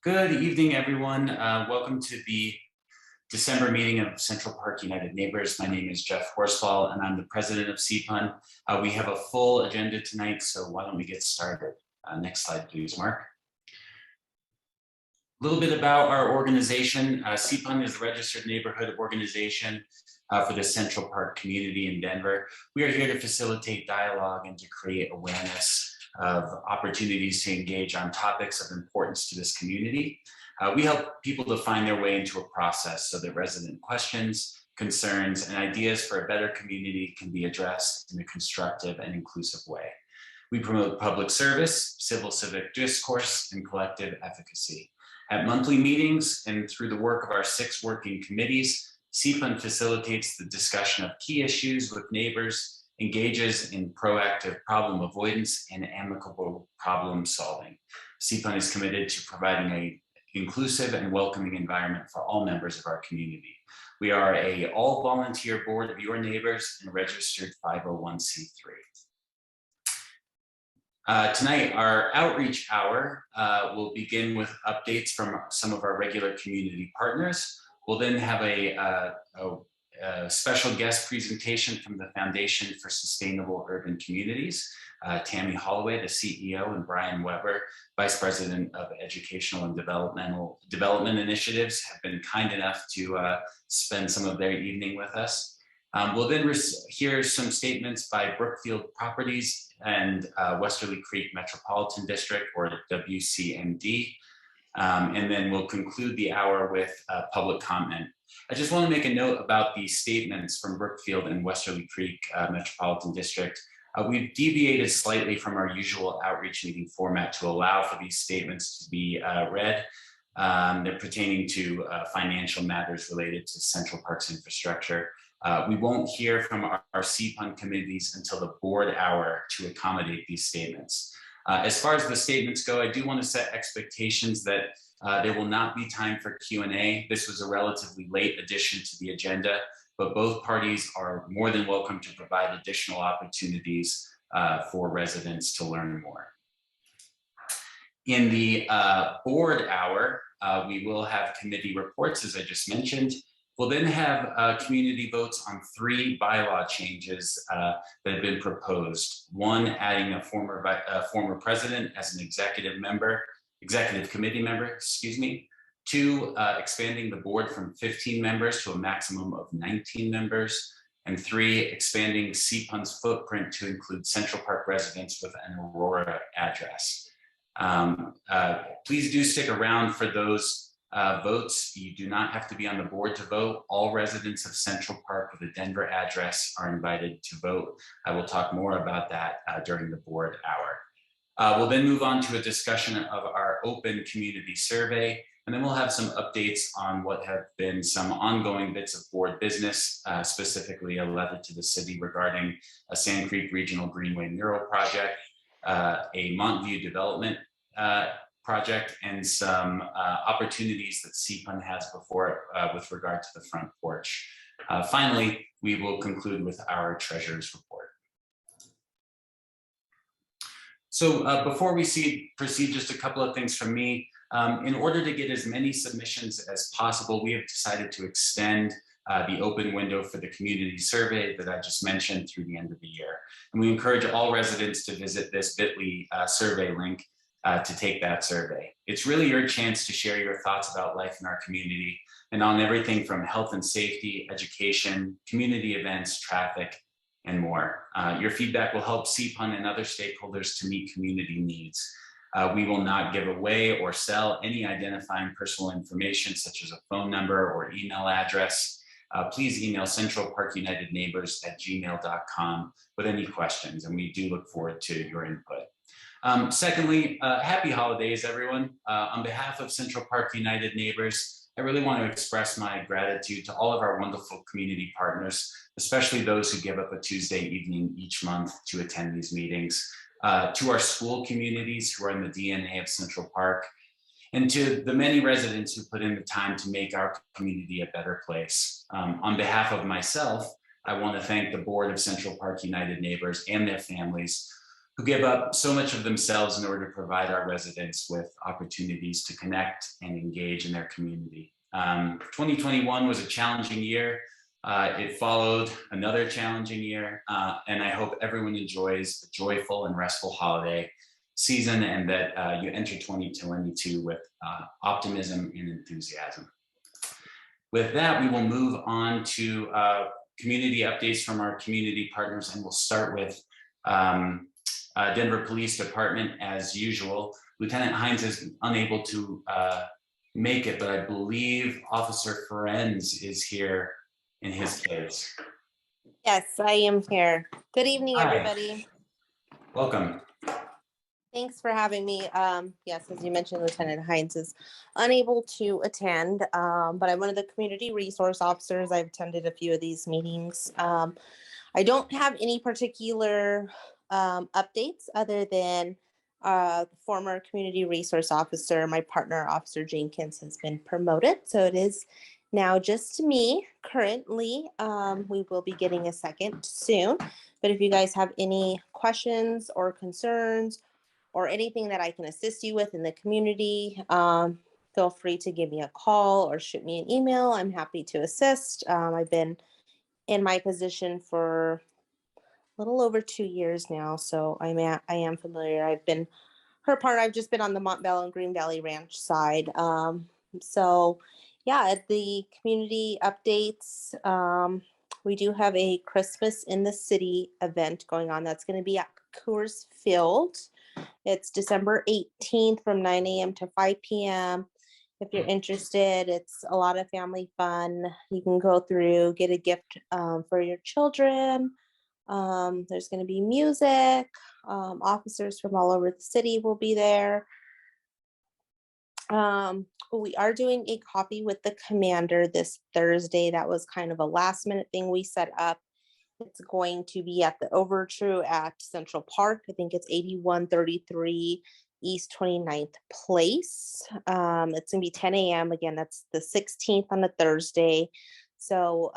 Good evening, everyone. Welcome to the December meeting of Central Park United Neighbors. My name is Jeff Horsfall, and I'm the president of CPUN. We have a full agenda tonight, so why don't we get started? Next slide, please, Mark. A little bit about our organization. CPUN is the registered neighborhood organization for the Central Park community in Denver. We are here to facilitate dialogue and to create awareness of opportunities to engage on topics of importance to this community. We help people to find their way into a process so that resident questions, concerns, and ideas for a better community can be addressed in a constructive and inclusive way. We promote public service, civic discourse, and collective efficacy. At monthly meetings and through the work of our 6 working committees, CPUN facilitates the discussion of key issues with neighbors, engages in proactive problem avoidance and amicable problem solving. CPUN is committed to providing an inclusive and welcoming environment for all members of our community. We are an all-volunteer board of your neighbors and registered 501c3. Tonight, our outreach hour will begin with updates from some of our regular community partners. We'll then have a special guest presentation from the Foundation for Sustainable Urban Communities. Tammy Holloway, the CEO, and Brian Weber, Vice President of Educational and Development Initiatives, have been kind enough to spend some of their evening with us. We'll then hear some statements by Brookfield Properties and Westerly Creek Metropolitan District, or WCMD. And then we'll conclude the hour with public comment. I just want to make a note about the statements from Brookfield and Westerly Creek Metropolitan District. We've deviated slightly from our usual outreach meeting format to allow for these statements to be read. They're pertaining to financial matters related to Central Park's infrastructure. We won't hear from our CPUN committees until the board hour to accommodate these statements. As far as the statements go, I do want to set expectations that there will not be time for Q&A. This was a relatively late addition to the agenda, but both parties are more than welcome to provide additional opportunities for residents to learn more. In the board hour, we will have committee reports, as I just mentioned. We'll then have community votes on 3 bylaw changes that have been proposed. 1, adding a former president as an executive committee member, 2, expanding the board from 15 members to a maximum of 19 members. And 3, expanding CPUN's footprint to include Central Park residents with an Aurora address. Please do stick around for those votes. You do not have to be on the board to vote. All residents of Central Park with a Denver address are invited to vote. I will talk more about that during the board hour. We'll then move on to a discussion of our open community survey, and then we'll have some updates on what have been some ongoing bits of board business, specifically a letter to the city regarding a Sand Creek Regional Greenway mural project, a Montview development project, and some opportunities that CPUN has before it with regard to the front porch. Finally, we will conclude with our treasurer's report. So before we proceed, just a couple of things from me. In order to get as many submissions as possible, we have decided to extend the open window for the community survey that I just mentioned through the end of the year. And we encourage all residents to visit this bit.ly survey link to take that survey. It's really your chance to share your thoughts about life in our community and on everything from health and safety, education, community events, traffic, and more. Your feedback will help CPUN and other stakeholders to meet community needs. We will not give away or sell any identifying personal information such as a phone number or email address. Please email centralparkunitedneighbors@gmail.com with any questions, and we do look forward to your input. Secondly, happy holidays, everyone. On behalf of Central Park United Neighbors, I really want to express my gratitude to all of our wonderful community partners, especially those who give up a Tuesday evening each month to attend these meetings, to our school communities who are in the DNA of Central Park, and to the many residents who put in the time to make our community a better place. On behalf of myself, I want to thank the board of Central Park United Neighbors and their families who give up so much of themselves in order to provide our residents with opportunities to connect and engage in their community. 2021 was a challenging year. It followed another challenging year, and I hope everyone enjoys a joyful and restful holiday season, and that you enter 2022 with optimism and enthusiasm. With that, we will move on to community updates from our community partners, and we'll start with Denver Police Department as usual. Lieutenant Hines is unable to make it, but I believe Officer Ferenz is here in his case. Yes, I am here. Good evening, Hi. everybody. Welcome. Thanks for having me. Yes, as you mentioned, Lieutenant Hines is unable to attend, but I'm one of the community resource officers. I've attended a few of these meetings. I don't have any particular updates other than the former community resource officer, my partner, Officer Jenkins, has been promoted. So it is now just me currently. We will be getting a second soon. But if you guys have any questions or concerns or anything that I can assist you with in the community, feel free to give me a call or shoot me an email. I'm happy to assist. I've been in my position for a little over 2 years now, so I am familiar. I've been her partner. I've just been on the Montbell and Green Valley Ranch side. So yeah, at the community updates, we do have a Christmas in the City event going on. That's going to be at Coors Field. It's December 18th from 9 a.m. to 5 p.m. If you're interested, it's a lot of family fun. You can go through, get a gift for your children. There's going to be music. Officers from all over the city will be there. We are doing a coffee with the commander this Thursday. That was kind of a last minute thing we set up. It's going to be at the Overtrue at Central Park. I think it's 8133 East 29th Place. It's going to be 10 a.m. Again, that's the 16th on a Thursday. So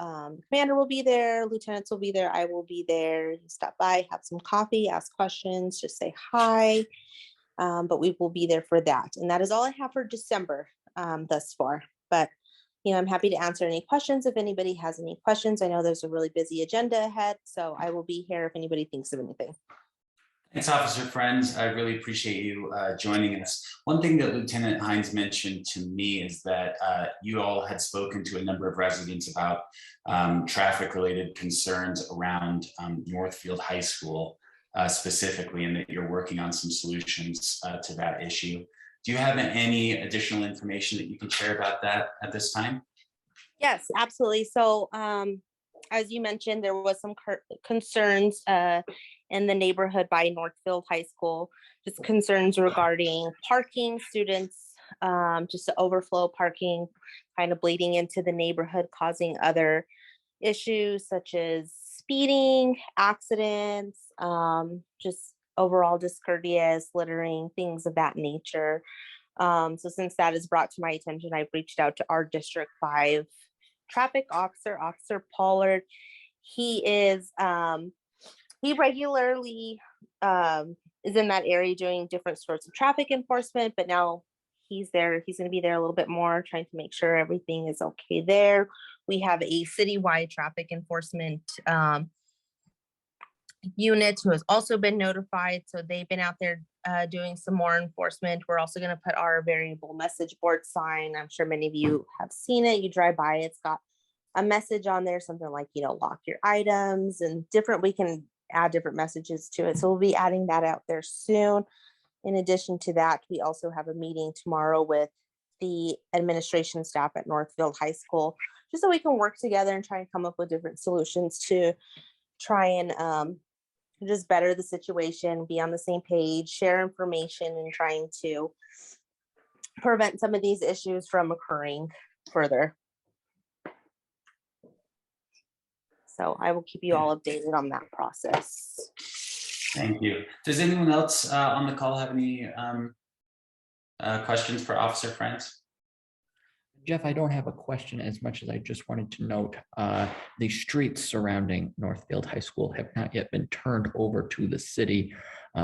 commander will be there, lieutenants will be there, I will be there. Stop by, have some coffee, ask questions, just say hi. But we will be there for that. And that is all I have for December thus far. But I'm happy to answer any questions if anybody has any questions. I know there's a really busy agenda ahead, so I will be here if anybody thinks of anything. Thanks, Officer Friends. I really appreciate you joining us. One thing that Lieutenant Hines mentioned to me is that you all had spoken to a number of residents about traffic-related concerns around Northfield High School specifically, and that you're working on some solutions to that issue. Do you have any additional information that you can share about that at this time? Yes, absolutely. So as you mentioned, there was some concerns in the neighborhood by Northfield High School, just concerns regarding parking, students, just the overflow parking kind of bleeding into the neighborhood, causing other issues such as speeding, accidents, just overall discourteous, littering, things of that nature. So since that is brought to my attention, I've reached out to our District 5 traffic officer, Officer Pollard. He is, he regularly is in that area doing different sorts of traffic enforcement, but now he's there. He's going to be there a little bit more, trying to make sure everything is okay there. We have a citywide traffic enforcement unit who has also been notified. So they've been out there doing some more enforcement. We're also going to put our variable message board sign. I'm sure many of you have seen it. You drive by, it's got a message on there, something like, lock your items and different. We can add different messages to it. So we'll be adding that out there soon. In addition to that, we also have a meeting tomorrow with the administration staff at Northfield High School, just so we can work together and try and come up with different solutions to try and just better the situation, be on the same page, share information, and trying to prevent some of these issues from occurring further. So I will keep you all updated on that process. Thank you. Does anyone else on the call have any questions for Officer Friends? Jeff, I don't have a question as much as I just wanted to note the streets surrounding Northfield High School have not yet been turned over to the city.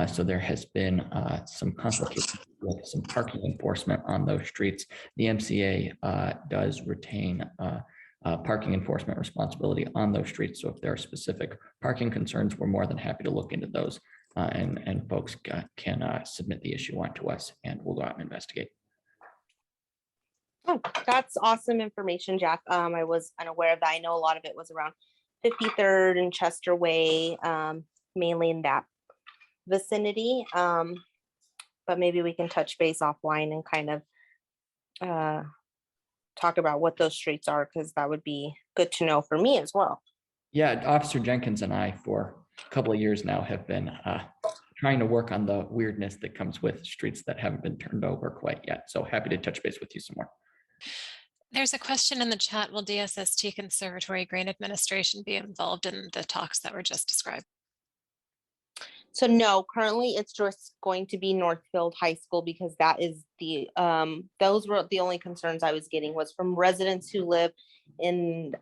So there has been some complications with some parking enforcement on those streets. The MCA does retain parking enforcement responsibility on those streets. So if there are specific parking concerns, we're more than happy to look into those, and folks can submit the issue on to us, and we'll go out and investigate. Oh, that's awesome information, Jack. I was unaware of that. I know a lot of it was around 53rd and Chester Way, mainly in that vicinity. But maybe we can touch base offline and kind of talk about what those streets are, because that would be good to know for me as well. Yeah, Officer Jenkins and I, for a couple of years now, have been trying to work on the weirdness that comes with streets that haven't been turned over quite yet. So happy to touch base with you some more. There's a question in the chat. Will DSST Conservatory Green Administration be involved in the talks that were just described? So no, currently it's just going to be Northfield High School, because that is the, those were the only concerns I was getting was from residents who live in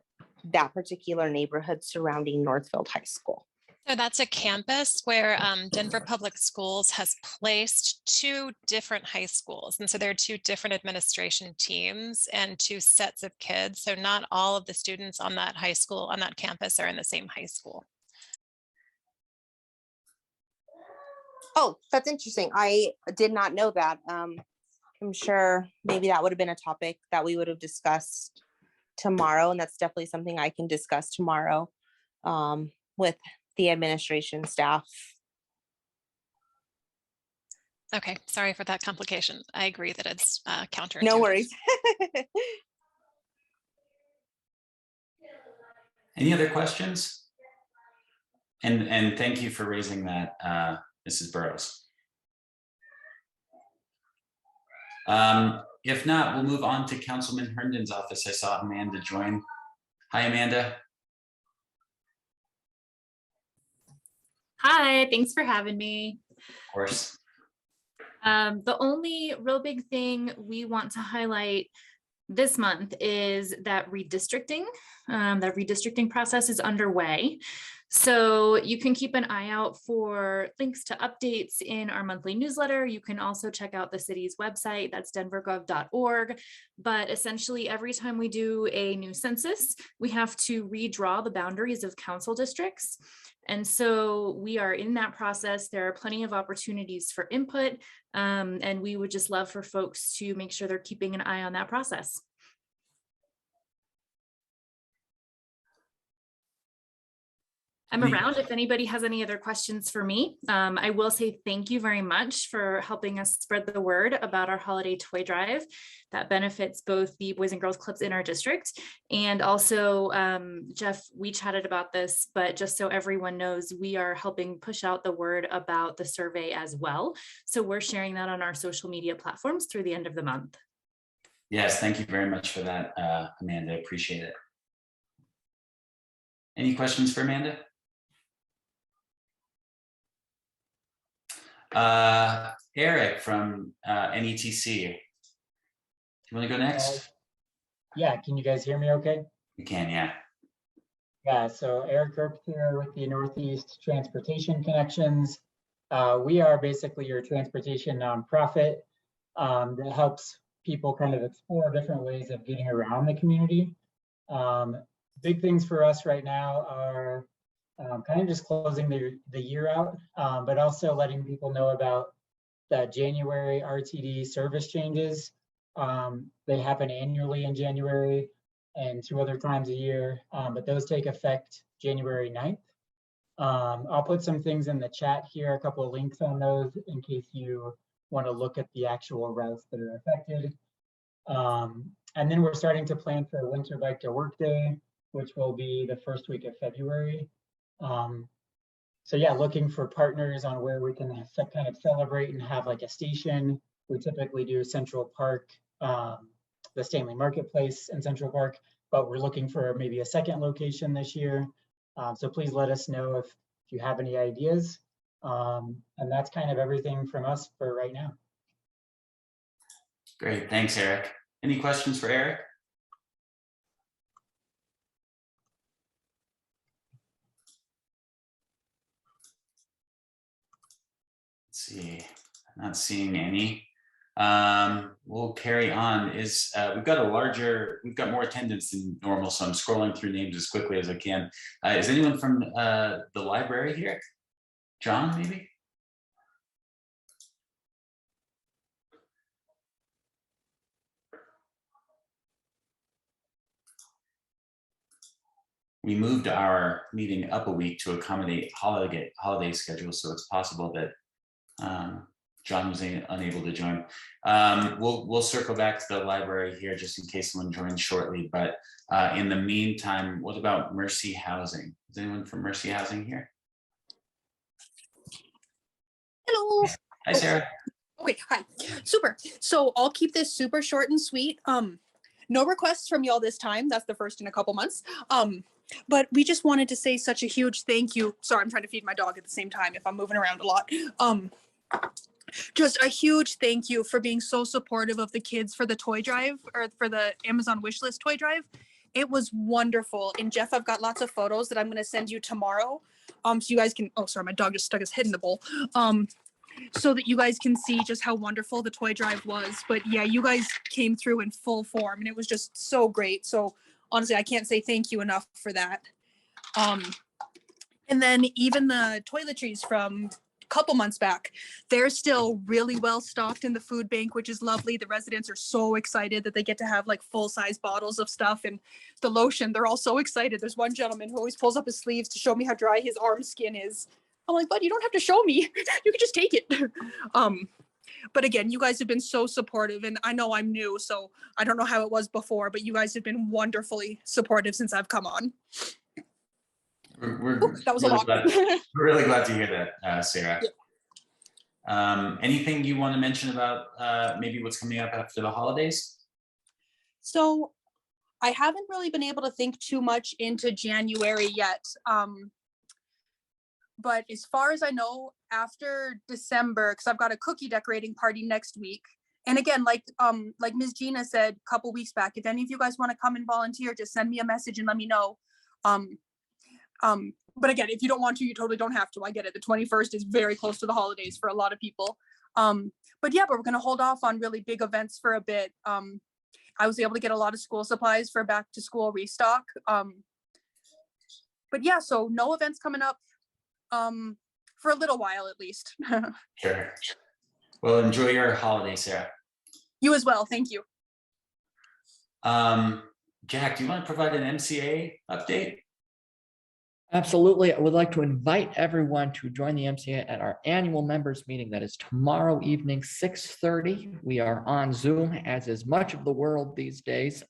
that particular neighborhood surrounding Northfield High School. So that's a campus where Denver Public Schools has placed 2 different high schools. And so there are 2 different administration teams and 2 sets of kids. So not all of the students on that high school, on that campus, are in the same high school. Oh, that's interesting. I did not know that. I'm sure maybe that would have been a topic that we would have discussed tomorrow. And that's definitely something I can discuss tomorrow with the administration staff. Okay, sorry for that complication. I agree that it's counterintuitive. No worries. Any other questions? And thank you for raising that, Mrs. Burrows. If not, we'll move on to Councilman Herndon's office. I saw Amanda join. Hi, Amanda. Hi, thanks for having me. Of course. The only real big thing we want to highlight this month is that redistricting. That redistricting process is underway. So you can keep an eye out for links to updates in our monthly newsletter. You can also check out the city's website, that's denvergov.org. But essentially every time we do a new census, we have to redraw the boundaries of council districts. And so we are in that process. There are plenty of opportunities for input, and we would just love for folks to make sure they're keeping an eye on that process. I'm around if anybody has any other questions for me. I will say thank you very much for helping us spread the word about our holiday toy drive that benefits both the Boys and Girls Clubs in our district. And also, Jeff, we chatted about this, but just so everyone knows, we are helping push out the word about the survey as well. So we're sharing that on our social media platforms through the end of the month. Yes, thank you very much for that, Amanda. Appreciate it. Any questions for Amanda? Eric from NETC. You want to go next? Yeah, can you guys hear me okay? You can, yeah. Yeah, so Eric Gerp here with the Northeast Transportation Connections. We are basically your transportation nonprofit that helps people kind of explore different ways of getting around the community. Big things for us right now are kind of just closing the year out, but also letting people know about the January RTD service changes. They happen annually in January and 2 other times a year, but those take effect January 9th. I'll put some things in the chat here, a couple of links on those in case you want to look at the actual routes that are affected. And then we're starting to plan for Winter Bike to Work Day, which will be the first week of February. So yeah, looking for partners on where we can kind of celebrate and have like a station. We typically do Central Park, the Stanley Marketplace in Central Park, but we're looking for maybe a second location this year. So please let us know if you have any ideas. And that's kind of everything from us for right now. Great, thanks, Eric. Any questions for Eric? Let's see, not seeing any. We'll carry on. We've got more attendance than normal, so I'm scrolling through names as quickly as I can. Is anyone from the library here? John, maybe? We moved our meeting up a week to accommodate holiday schedule, so it's possible that John was unable to join. We'll circle back to the library here just in case someone joins shortly. But in the meantime, what about Mercy Housing? Is anyone from Mercy Housing here? Hello. Hi, Sarah. Okay, hi. Super. So I'll keep this super short and sweet. No requests from y'all this time. That's the first in a couple months. But we just wanted to say such a huge thank you. Sorry, I'm trying to feed my dog at the same time if I'm moving around a lot. Just a huge thank you for being so supportive of the kids for the toy drive or for the Amazon wishlist toy drive. It was wonderful. And Jeff, I've got lots of photos that I'm going to send you tomorrow. So you guys can, oh, sorry, my dog just stuck his head in the bowl. So that you guys can see just how wonderful the toy drive was. But yeah, you guys came through in full form and it was just so great. So honestly, I can't say thank you enough for that. And then even the toiletries from a couple months back, they're still really well stocked in the food bank, which is lovely. The residents are so excited that they get to have like full-size bottles of stuff, and the lotion, they're all so excited. There's one gentleman who always pulls up his sleeves to show me how dry his arm skin is. I'm like, bud, you don't have to show me. You can just take it. But again, you guys have been so supportive, and I know I'm new, so I don't know how it was before, but you guys have been wonderfully supportive since I've come on. That was really a lot. we're really glad to hear that, Sarah. Yeah. Anything you want to mention about maybe what's coming up after the holidays? So I haven't really been able to think too much into January yet. But as far as I know, after December, because I've got a cookie decorating party next week. And again, like Ms. Gina said a couple weeks back, if any of you guys want to come and volunteer, just send me a message and let me know. But again, if you don't want to, you totally don't have to. I get it. The 21st is very close to the holidays for a lot of people. But yeah, but we're going to hold off on really big events for a bit. I was able to get a lot of school supplies for back to school restock. But yeah, so no events coming up for a little while at least. Sure. Well, enjoy your holiday, Sarah. You as well. Thank you. Jack, do you want to provide an MCA update? Absolutely. I would like to invite everyone to join the MCA at our annual members meeting. That is tomorrow evening, 6:30. We are on Zoom, as is much of the world these days.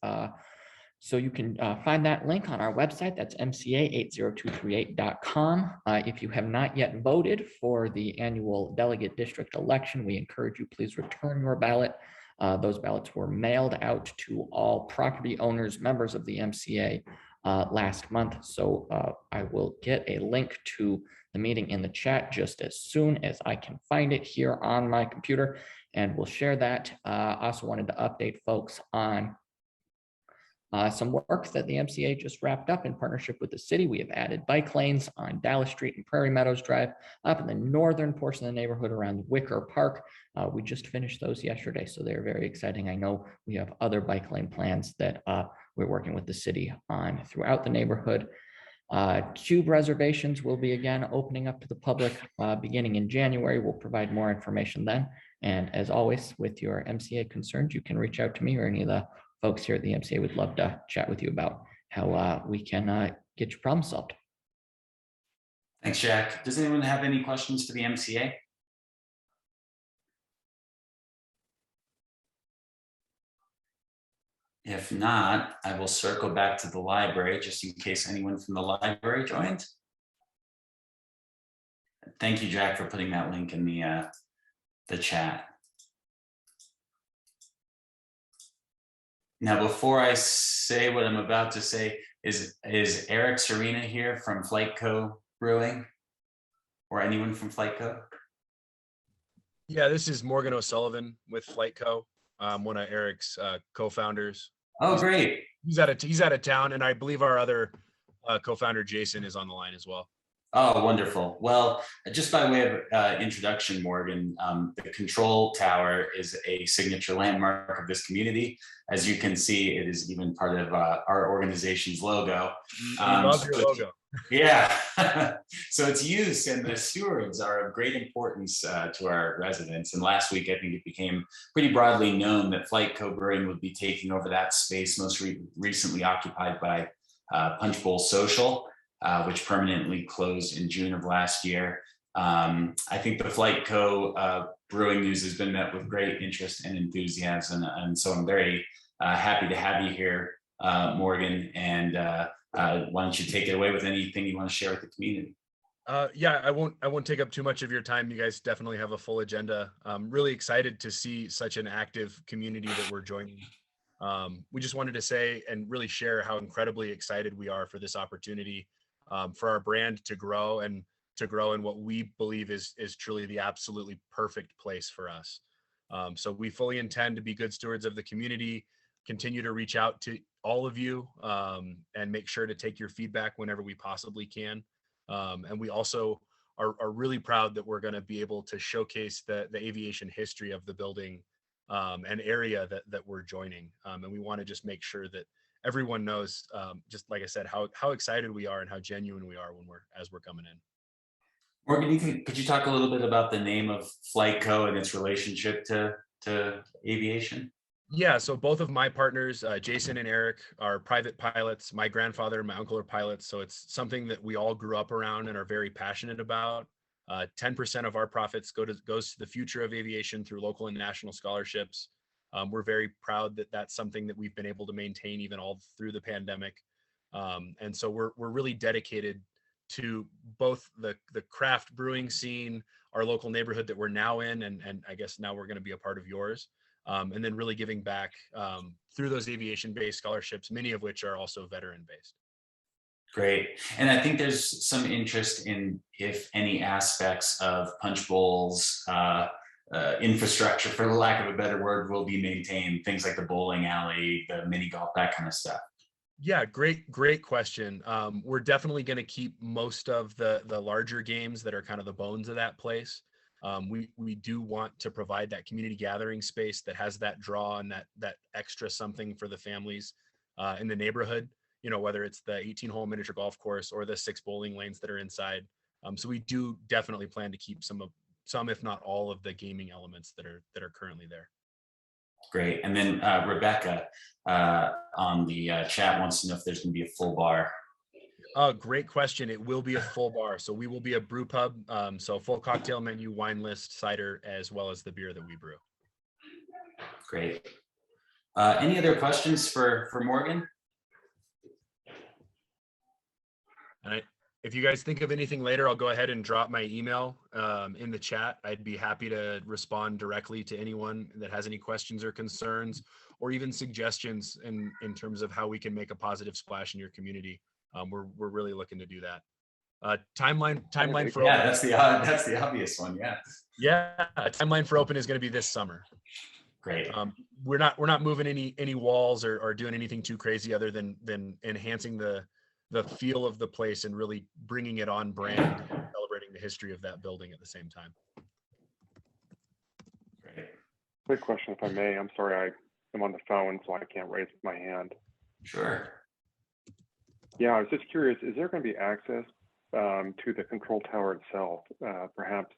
So you can find that link on our website. That's mca80238.com. If you have not yet voted for the annual delegate district election, we encourage you, please return your ballot. Those ballots were mailed out to all property owners, members of the MCA last month. So I will get a link to the meeting in the chat just as soon as I can find it here on my computer, and we'll share that. Also wanted to update folks on some work that the MCA just wrapped up in partnership with the city. We have added bike lanes on Dallas Street and Prairie Meadows Drive up in the northern portion of the neighborhood around Wicker Park. We just finished those yesterday, so they're very exciting. I know we have other bike lane plans that we're working with the city on throughout the neighborhood. Cube reservations will be again opening up to the public beginning in January. We'll provide more information then. And as always, with your MCA concerns, you can reach out to me or any of the folks here at the MCA. Would love to chat with you about how we can get your problem solved. Thanks, Jack. Does anyone have any questions for the MCA? If not, I will circle back to the library just in case anyone from the library joined. Thank you, Jack, for putting that link in the chat. Now, before I say what I'm about to say, is Eric Serena here from Flight Co. Brewing, or anyone from Flight Co? Yeah, this is Morgan O'Sullivan with Flight Co. One of Eric's co-founders. Oh, great. He's out of town, and I believe our other co-founder Jason is on the line as well. Oh, wonderful. Well, just by way of introduction, Morgan, the control tower is a signature landmark of this community. As you can see, it is even part of our organization's logo. We love your logo. Yeah, so its use and the stewards are of great importance to our residents. And last week, I think it became pretty broadly known that Flight Co. Brewing would be taking over that space most recently occupied by Punch Bowl Social, which permanently closed in June of last year. I think the Flight Co. Brewing news has been met with great interest and enthusiasm. And so I'm very happy to have you here, Morgan. And why don't you take it away with anything you want to share with the community? Yeah, I won't take up too much of your time. You guys definitely have a full agenda. I'm really excited to see such an active community that we're joining. We just wanted to say and really share how incredibly excited we are for this opportunity, for our brand to grow and to grow in what we believe is truly the absolutely perfect place for us. So we fully intend to be good stewards of the community, continue to reach out to all of you, and make sure to take your feedback whenever we possibly can. And we also are really proud that we're going to be able to showcase the aviation history of the building and area that we're joining. And we want to just make sure that everyone knows, just like I said, how excited we are and how genuine we are as we're coming in. Morgan, could you talk a little bit about the name of Flight Co. and its relationship to aviation? Yeah, so both of my partners, Jason and Eric, are private pilots. My grandfather and my uncle are pilots, so it's something that we all grew up around and are very passionate about. 10% of our profits goes to the future of aviation through local and national scholarships. We're very proud that that's something that we've been able to maintain even all through the pandemic. And so we're really dedicated to both the craft brewing scene, our local neighborhood that we're now in, and I guess now we're going to be a part of yours. And then really giving back through those aviation-based scholarships, many of which are also veteran-based. Great. And I think there's some interest in, if any, aspects of Punch Bowl's infrastructure, for the lack of a better word, will be maintained. Things like the bowling alley, the mini golf, that kind of stuff. Yeah, great question. We're definitely going to keep most of the larger games that are kind of the bones of that place. We do want to provide that community gathering space that has that draw and that extra something for the families in the neighborhood, you know, whether it's the 18-hole miniature golf course or the 6 bowling lanes that are inside. So we do definitely plan to keep some, if not all, of the gaming elements that are currently there. Great. And then Rebecca on the chat wants to know if there's going to be a full bar. Oh, great question. It will be a full bar. So we will be a brew pub. So full cocktail menu, wine list, cider, as well as the beer that we brew. Great. Any other questions for Morgan? And if you guys think of anything later, I'll go ahead and drop my email in the chat. I'd be happy to respond directly to anyone that has any questions or concerns, or even suggestions in terms of how we can make a positive splash in your community. We're really looking to do that. Timeline for yeah, open. that's the obvious one. Yeah. Yeah, timeline for open is going to be this summer. Great. We're not moving any walls or doing anything too crazy other than enhancing the feel of the place and really bringing it on brand, celebrating the history of that building at the same time. Great. Quick question, if I may. I'm sorry, I am on the phone, so I can't raise my hand. Sure. Yeah, I was just curious, is there going to be access to the control tower itself? Perhaps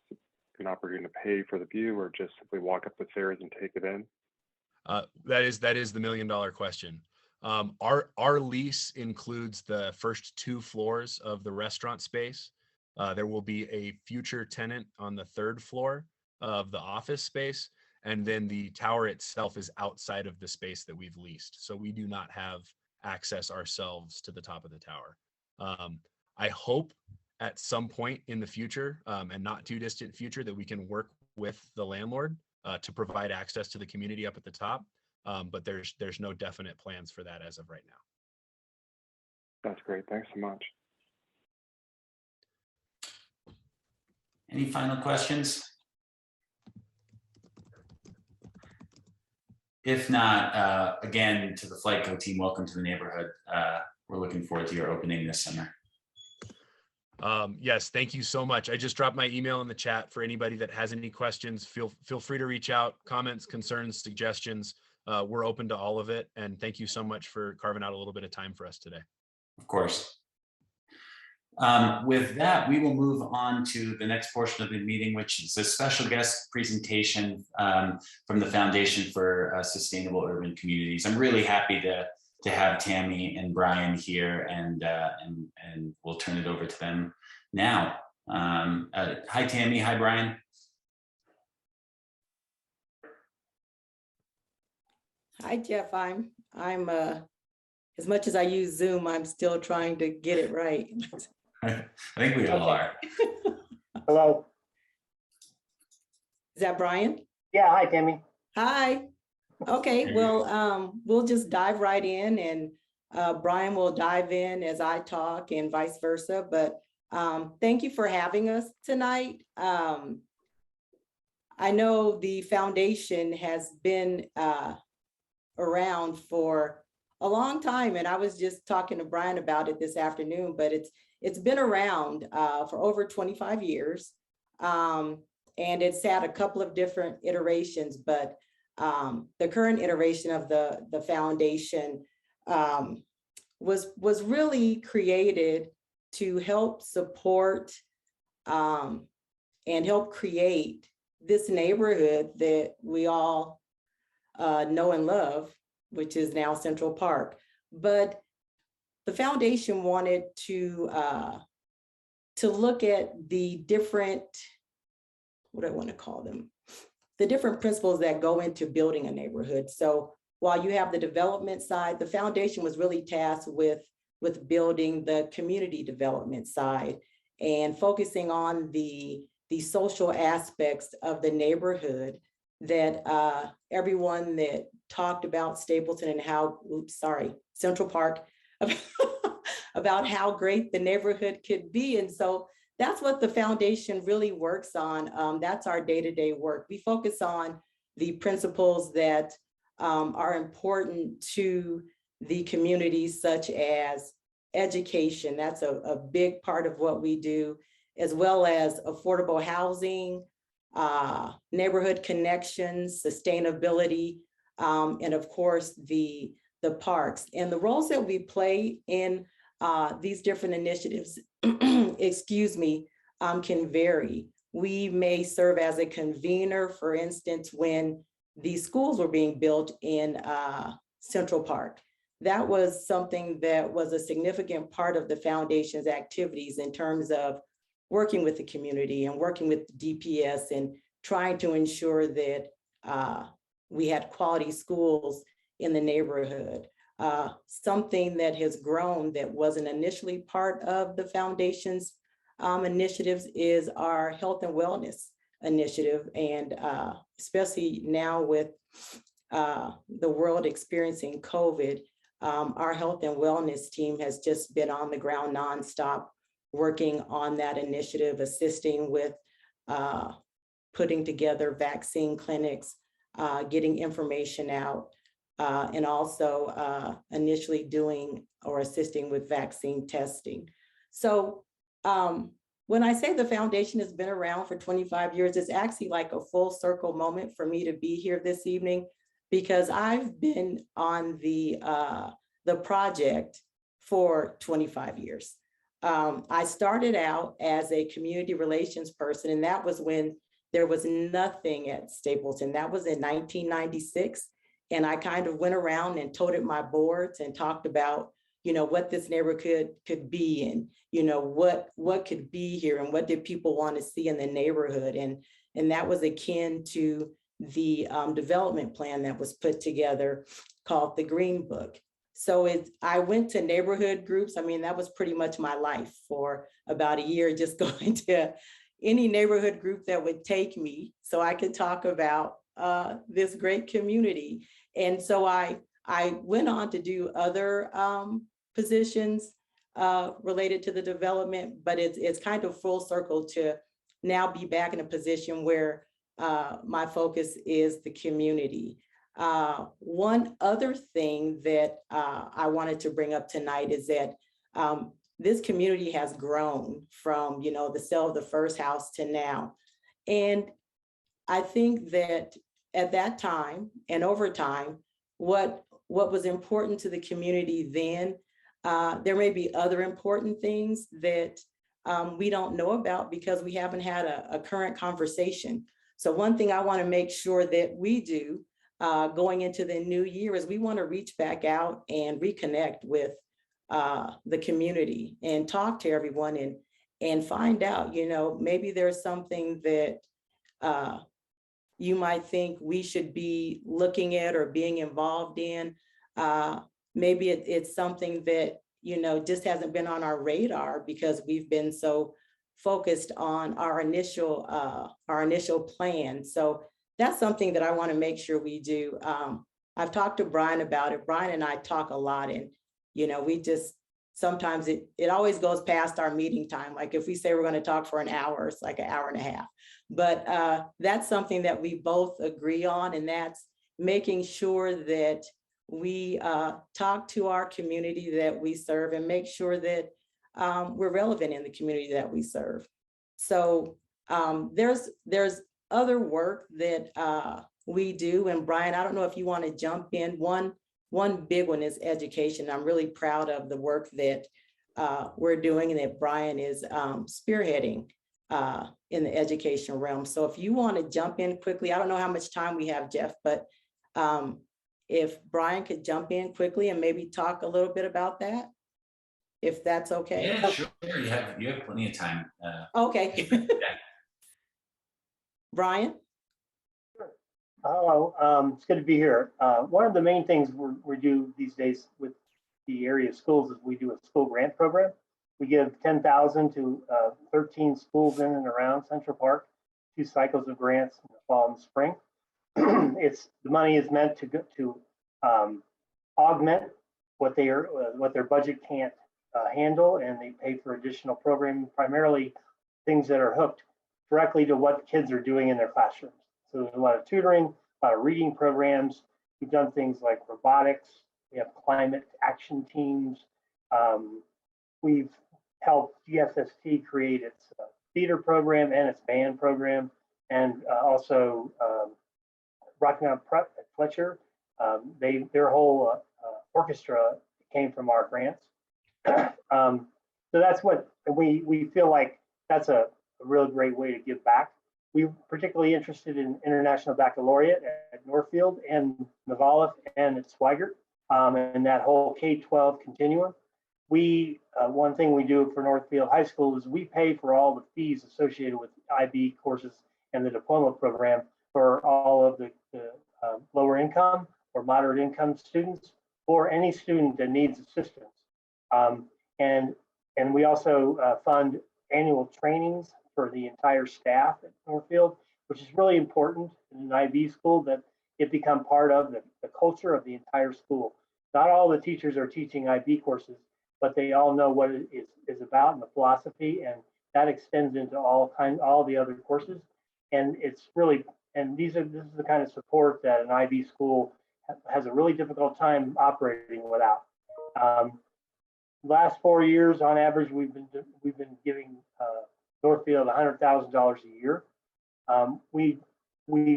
an opportunity to pay for the view or just simply walk up the stairs and take it in? That is the $1 million question. Our lease includes the first 2 floors of the restaurant space. There will be a future tenant on the 3rd floor of the office space. And then the tower itself is outside of the space that we've leased. So we do not have access ourselves to the top of the tower. I hope at some point in the future and not too distant future that we can work with the landlord to provide access to the community up at the top. But there's no definite plans for that as of right now. That's great. Thanks so much. Any final questions? If not, again, to the Flight Co team, welcome to the neighborhood. We're looking forward to your opening this summer. Yes, thank you so much. I just dropped my email in the chat for anybody that has any questions. Feel free to reach out, comments, concerns, suggestions. We're open to all of it. And thank you so much for carving out a little bit of time for us today. Of course. With that, we will move on to the next portion of the meeting, which is a special guest presentation from the Foundation for Sustainable Urban Communities. I'm really happy to have Tammy and Brian here, and we'll turn it over to them now. Hi, Tammy. Hi, Brian. Hi, Jeff. I'm as much as I use Zoom, I'm still trying to get it right. I think we all are. Hello. Is that Brian? Yeah, hi, Tammy. Hi. Okay, well, we'll just dive right in, and Brian will dive in as I talk and vice versa. But thank you for having us tonight. I know the foundation has been around for a long time, and I was just talking to Brian about it this afternoon, but it's been around for over 25 years. And it's had a couple of different iterations, but the current iteration of the foundation was really created to help support and help create this neighborhood that we all know and love, which is now Central Park. But the foundation wanted to look at the different, what do I want to call them? The different principles that go into building a neighborhood. So while you have the development side, the foundation was really tasked with building the community development side and focusing on the social aspects of the neighborhood that everyone that talked about Stapleton and how, Central Park, about how great the neighborhood could be. And so that's what the foundation really works on. That's our day-to-day work. We focus on the principles that are important to the community, such as education. That's a big part of what we do, as well as affordable housing, neighborhood connections, sustainability, and of course, the parks. And the roles that we play in these different initiatives, excuse me, can vary. We may serve as a convener, for instance, when these schools were being built in Central Park. That was something that was a significant part of the foundation's activities in terms of working with the community and working with DPS and trying to ensure that we had quality schools in the neighborhood. Something that has grown that wasn't initially part of the foundation's initiatives is our health and wellness initiative. And especially now with the world experiencing COVID, our health and wellness team has just been on the ground nonstop, working on that initiative, assisting with putting together vaccine clinics, getting information out, and also initially doing or assisting with vaccine testing. So when I say the foundation has been around for 25 years, it's actually like a full circle moment for me to be here this evening, because I've been on the project for 25 years. I started out as a community relations person, and that was when there was nothing at Stapleton. That was in 1996. And I kind of went around and toted my boards and talked about, you know, what this neighborhood could be, and, you know, what could be here, and what did people want to see in the neighborhood. And that was akin to the development plan that was put together called the Green Book. So I went to neighborhood groups. I mean, that was pretty much my life for about a year, just going to any neighborhood group that would take me so I could talk about this great community. And so I went on to do other positions related to the development, but it's kind of full circle to now be back in a position where my focus is the community. One other thing that I wanted to bring up tonight is that this community has grown from, the sale of the first house to now. And I think that at that time and over time, what was important to the community then, there may be other important things that we don't know about because we haven't had a current conversation. So one thing I want to make sure that we do going into the new year is we want to reach back out and reconnect with the community and talk to everyone and find out, maybe there's something that you might think we should be looking at or being involved in. Maybe it's something that, just hasn't been on our radar because we've been so focused on our initial plan. So that's something that I want to make sure we do. I've talked to Brian about it. Brian and I talk a lot, and we just sometimes it always goes past our meeting time. Like if we say we're going to talk for an hour, it's like an hour and a half. But that's something that we both agree on, and that's making sure that we talk to our community that we serve and make sure that we're relevant in the community that we serve. So there's other work that we do. And Brian, I don't know if you want to jump in. One big one is education. I'm really proud of the work that we're doing and that Brian is spearheading in the education realm. So if you want to jump in quickly, I don't know how much time we have, Jeff, but if Brian could jump in quickly and maybe talk a little bit about that, if that's okay. Yeah, sure. You have plenty of time. Okay. Yeah. Brian? Hello, it's good to be here. One of the main things we do these days with the area schools is we do a school grant program. We give $10,000 to 13 schools in and around Central Park, 2 cycles of grants in the fall and the spring. The money is meant to augment what their budget can't handle, and they pay for additional programming, primarily things that are hooked directly to what kids are doing in their classrooms. So there's a lot of tutoring, a lot of reading programs. We've done things like robotics. We have climate action teams. We've helped DSST create its theater program and its band program, and also Rocky Mountain Prep at Fletcher. Their whole orchestra came from our grants. So that's what we feel like that's a real great way to give back. We're particularly interested in International Baccalaureate at Northfield and Navalif and at Swigert, and that whole K-12 continuum. One thing we do for Northfield High School is we pay for all the fees associated with IB courses and the diploma program for all of the lower income or moderate income students, or any student that needs assistance. And we also fund annual trainings for the entire staff at Northfield, which is really important in an IB school, that it become part of the culture of the entire school. Not all the teachers are teaching IB courses, but they all know what it is about and the philosophy, and that extends into all the other courses. And it's really, and this is the kind of support that an IB school has a really difficult time operating without. Last 4 years, on average, we've been giving Northfield $100,000 a year. We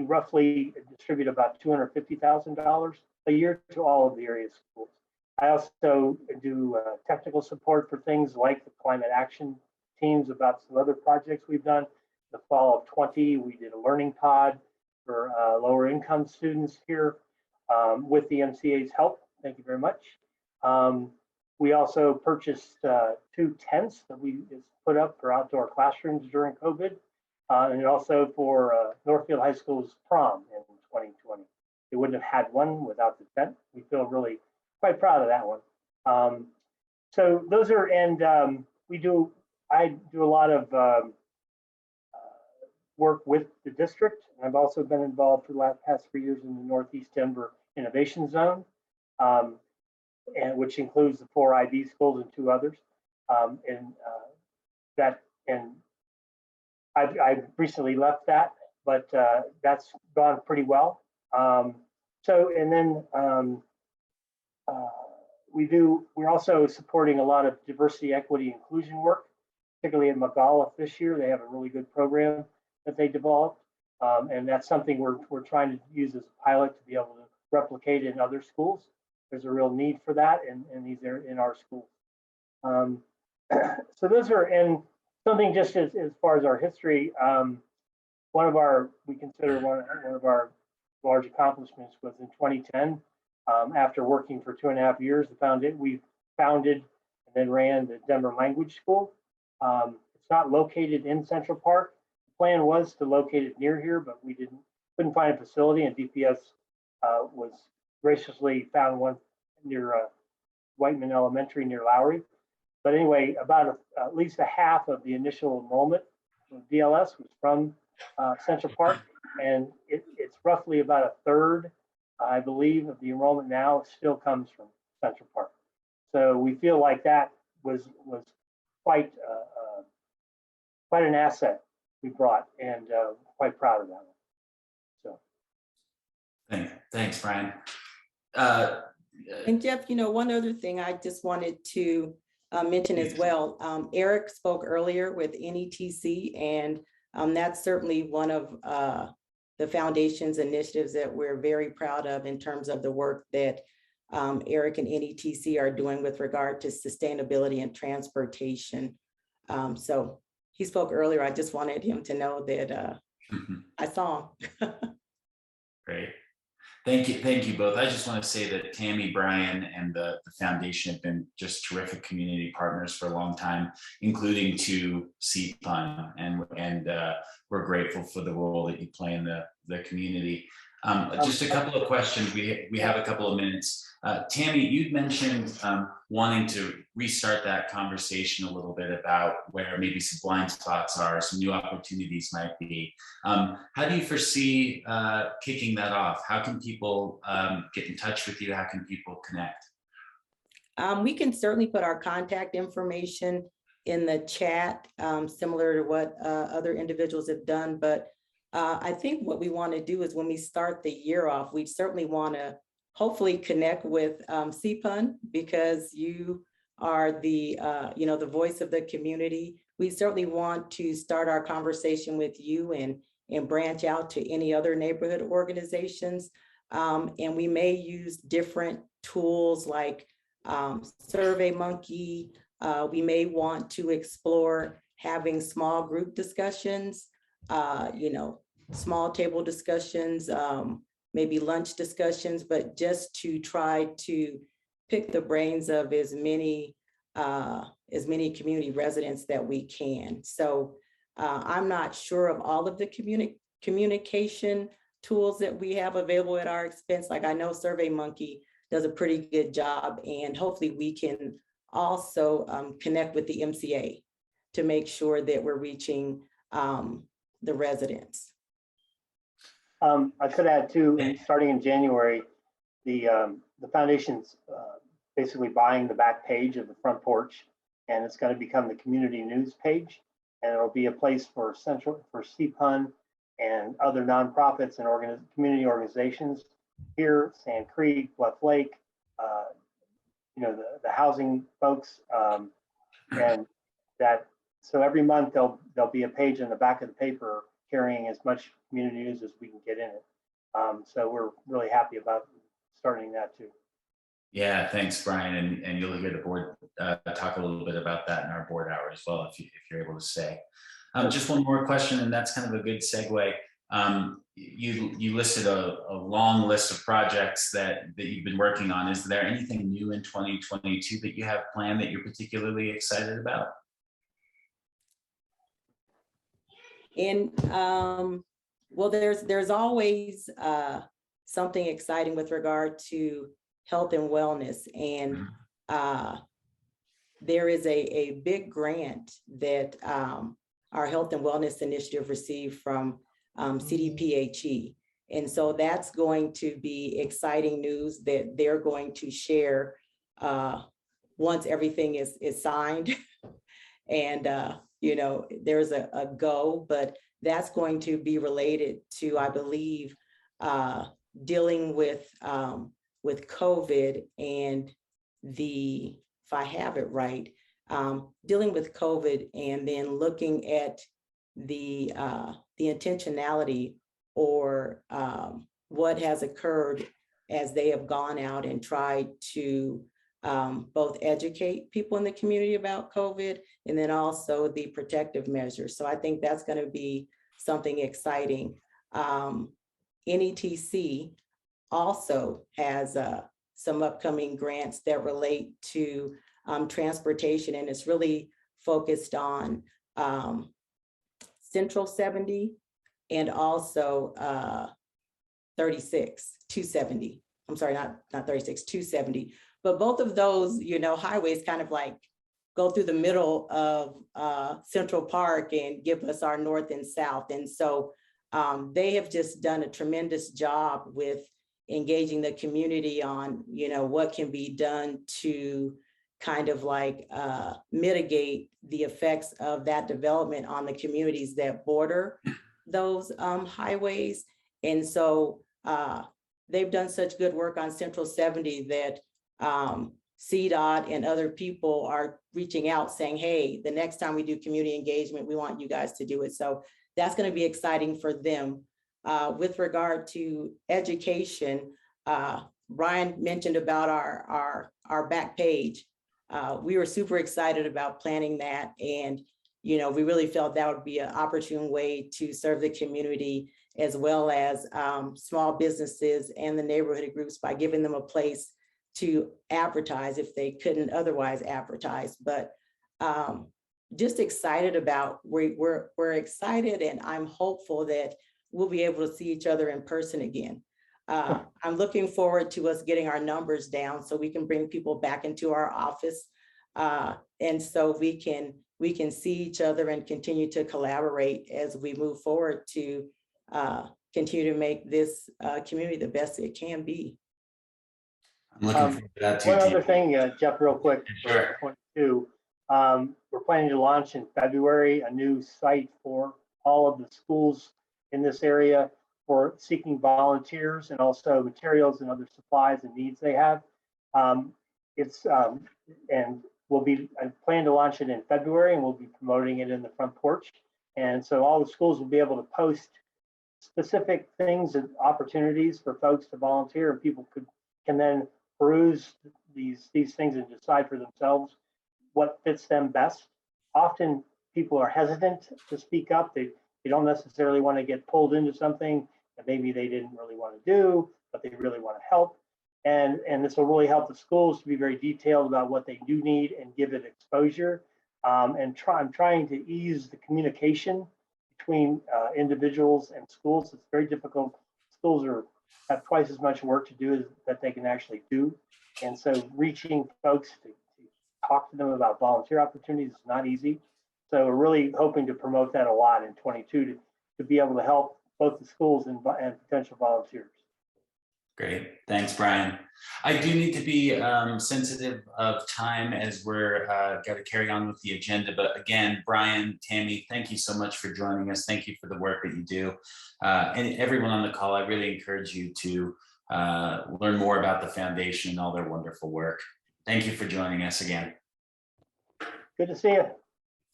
roughly distribute about $250,000 a year to all of the area schools. I also do technical support for things like the climate action teams about some other projects we've done. The fall of 20, we did a learning pod for lower income students here with the MCA's help. Thank you very much. We also purchased 2 tents that we put up for outdoor classrooms during COVID, and also for Northfield High School's prom in 2020. They wouldn't have had one without the tent. We feel really quite proud of that one. So those are, and I do a lot of work with the district. I've also been involved for the past 3 years in the Northeast Denver Innovation Zone, and which includes the 4 IB schools and 2 others. I recently left that, but that's gone pretty well. we're also supporting a lot of diversity, equity, inclusion work, particularly at McAuliffe this year. They have a really good program that they developed. And that's something we're trying to use as a pilot to be able to replicate in other schools. There's a real need for that in our schools. So those are, and something just as far as our history, we consider one of our large accomplishments was in 2010. After working for 2.5 years, we founded and then ran the Denver Language School. It's not located in Central Park. The plan was to locate it near here, but we couldn't find a facility, and DPS was graciously found one near Whiteman Elementary near Lowry. But anyway, about at least a half of the initial enrollment of DLS was from Central Park, and it's roughly about a third, I believe, of the enrollment now still comes from Central Park. So we feel like that was quite an asset we brought, and quite proud of that one. So, thanks, Brian. And Jeff, one other thing I just wanted to mention as well. Eric spoke earlier with NETC, and that's certainly one of the foundation's initiatives that we're very proud of in terms of the work that Eric and NETC are doing with regard to sustainability and transportation. So he spoke earlier. I just wanted him to know that I saw him. Great. Thank you both. I just want to say that Tammy, Brian, and the foundation have been just terrific community partners for a long time, including to CPUN, and we're grateful for the role that you play in the community. Just a couple of questions. We have a couple of minutes. Tammy, you'd mentioned wanting to restart that conversation a little bit about where maybe some blind spots are, some new opportunities might be. How do you foresee kicking that off? How can people get in touch with you? How can people connect? We can certainly put our contact information in the chat, similar to what other individuals have done. But I think what we want to do is when we start the year off, we certainly want to hopefully connect with CPUN, because you are the the voice of the community. We certainly want to start our conversation with you and branch out to any other neighborhood organizations. And we may use different tools like SurveyMonkey. We may want to explore having small group discussions, small table discussions, maybe lunch discussions, but just to try to pick the brains of as many community residents that we can. So I'm not sure of all of the communication tools that we have available at our expense. Like I know SurveyMonkey does a pretty good job, and hopefully we can also connect with the MCA to make sure that we're reaching the residents. I could add too, starting in January, the foundation's basically buying the back page of the front porch, and it's going to become the community news page, and it'll be a place for CPUN and other nonprofits and community organizations here, Sand Creek, Bluff Lake, the housing folks, and that. So every month there'll be a page in the back of the paper carrying as much community news as we can get in it. So we're really happy about starting that too. Yeah, thanks, Brian. And you'll hear the board talk a little bit about that in our board hour as well, if you're able to stay. Just one more question, and that's kind of a good segue. You listed a long list of projects that you've been working on. Is there anything new in 2022 that you have planned that you're particularly excited about? And well, there's always something exciting with regard to health and wellness, and there is a big grant that our health and wellness initiative received from CDPHE, and so that's going to be exciting news that they're going to share once everything is signed. And there's a go, but that's going to be related to, I believe, dealing with COVID and if I have it right, dealing with COVID and then looking at the intentionality or what has occurred as they have gone out and tried to both educate people in the community about COVID and then also the protective measures. So I think that's going to be something exciting. NETC also has some upcoming grants that relate to transportation, and it's really focused on Central 70 and also 270. I'm sorry, not 36, 270. But both of those, highways kind of like go through the middle of Central Park and give us our north and south. And so they have just done a tremendous job with engaging the community on, what can be done to kind of like mitigate the effects of that development on the communities that border those highways. And so they've done such good work on Central 70 that CDOT and other people are reaching out saying, hey, the next time we do community engagement, we want you guys to do it. So that's going to be exciting for them. With regard to education, Brian mentioned about our back page. We were super excited about planning that. And, we really felt that would be an opportune way to serve the community as well as small businesses and the neighborhood groups by giving them a place to advertise if they couldn't otherwise advertise. But just excited about, we're excited, and I'm hopeful that we'll be able to see each other in person again. I'm looking forward to us getting our numbers down so we can bring people back into our office. And so we can see each other and continue to collaborate as we move forward to continue to make this community the best it can be. I'm looking forward to that too. One other thing, Jeff, real quick. Sure. Point two, we're planning to launch in February a new site for all of the schools in this area for seeking volunteers and also materials and other supplies and needs they have. And I plan to launch it in February, and we'll be promoting it in the front porch. And so all the schools will be able to post specific things and opportunities for folks to volunteer, and people can then peruse these things and decide for themselves what fits them best. Often people are hesitant to speak up. They don't necessarily want to get pulled into something that maybe they didn't really want to do, but they really want to help. And this will really help the schools to be very detailed about what they do need and give it exposure. I'm trying to ease the communication between individuals and schools. It's very difficult. Schools have twice as much work to do as that they can actually do. And so reaching folks to talk to them about volunteer opportunities is not easy. So we're really hoping to promote that a lot in 22 to be able to help both the schools and potential volunteers. Great, thanks, Brian. I do need to be sensitive of time as we're got to carry on with the agenda. But again, Brian, Tammy, thank you so much for joining us. Thank you for the work that you do. And everyone on the call, I really encourage you to learn more about the foundation and all their wonderful work. Thank you for joining us again. Good to see you.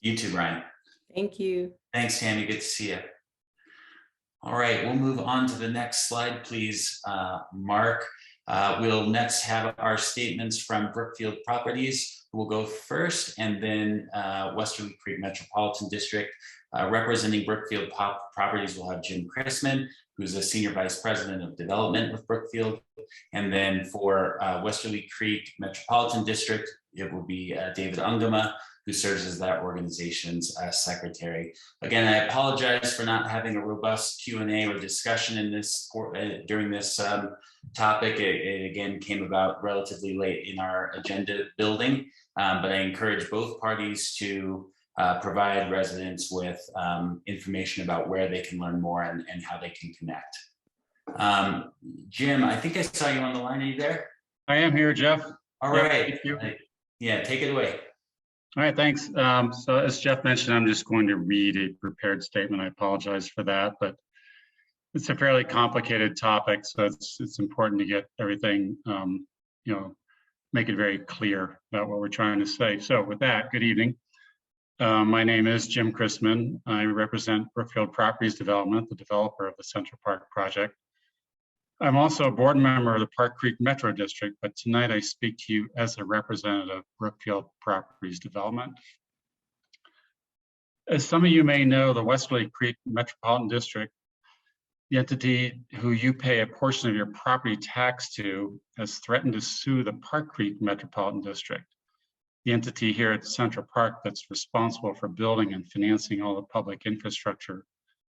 You too, Brian. Thank you. Thanks, Tammy. Good to see you. All right, we'll move on to the next slide, please, Mark. We'll next have our statements from Brookfield Properties, who will go first, and then Westerly Creek Metropolitan District. Representing Brookfield Properties, we'll have Jim Chrisman, who's a Senior Vice President of Development with Brookfield. And then for Westerly Creek Metropolitan District, it will be David Ungama, who serves as that organization's secretary. Again, I apologize for not having a robust Q&A or discussion in this during this topic. It again came about relatively late in our agenda building, but I encourage both parties to provide residents with information about where they can learn more and how they can connect. Jim, I think I saw you on the line. Are you there? I am here, Jeff. All right. Thank you. Yeah, take it away. All right, thanks. So as Jeff mentioned, I'm just going to read a prepared statement. I apologize for that, but it's a fairly complicated topic, so it's important to get everything make it very clear about what we're trying to say. So with that, good evening. My name is Jim Chrisman. I represent Brookfield Properties Development, the developer of the Central Park project. I'm also a board member of the Park Creek Metro District, but tonight I speak to you as a representative of Brookfield Properties Development. As some of you may know, the Westerly Creek Metropolitan District, the entity who you pay a portion of your property tax to, has threatened to sue the Park Creek Metropolitan District, the entity here at Central Park that's responsible for building and financing all the public infrastructure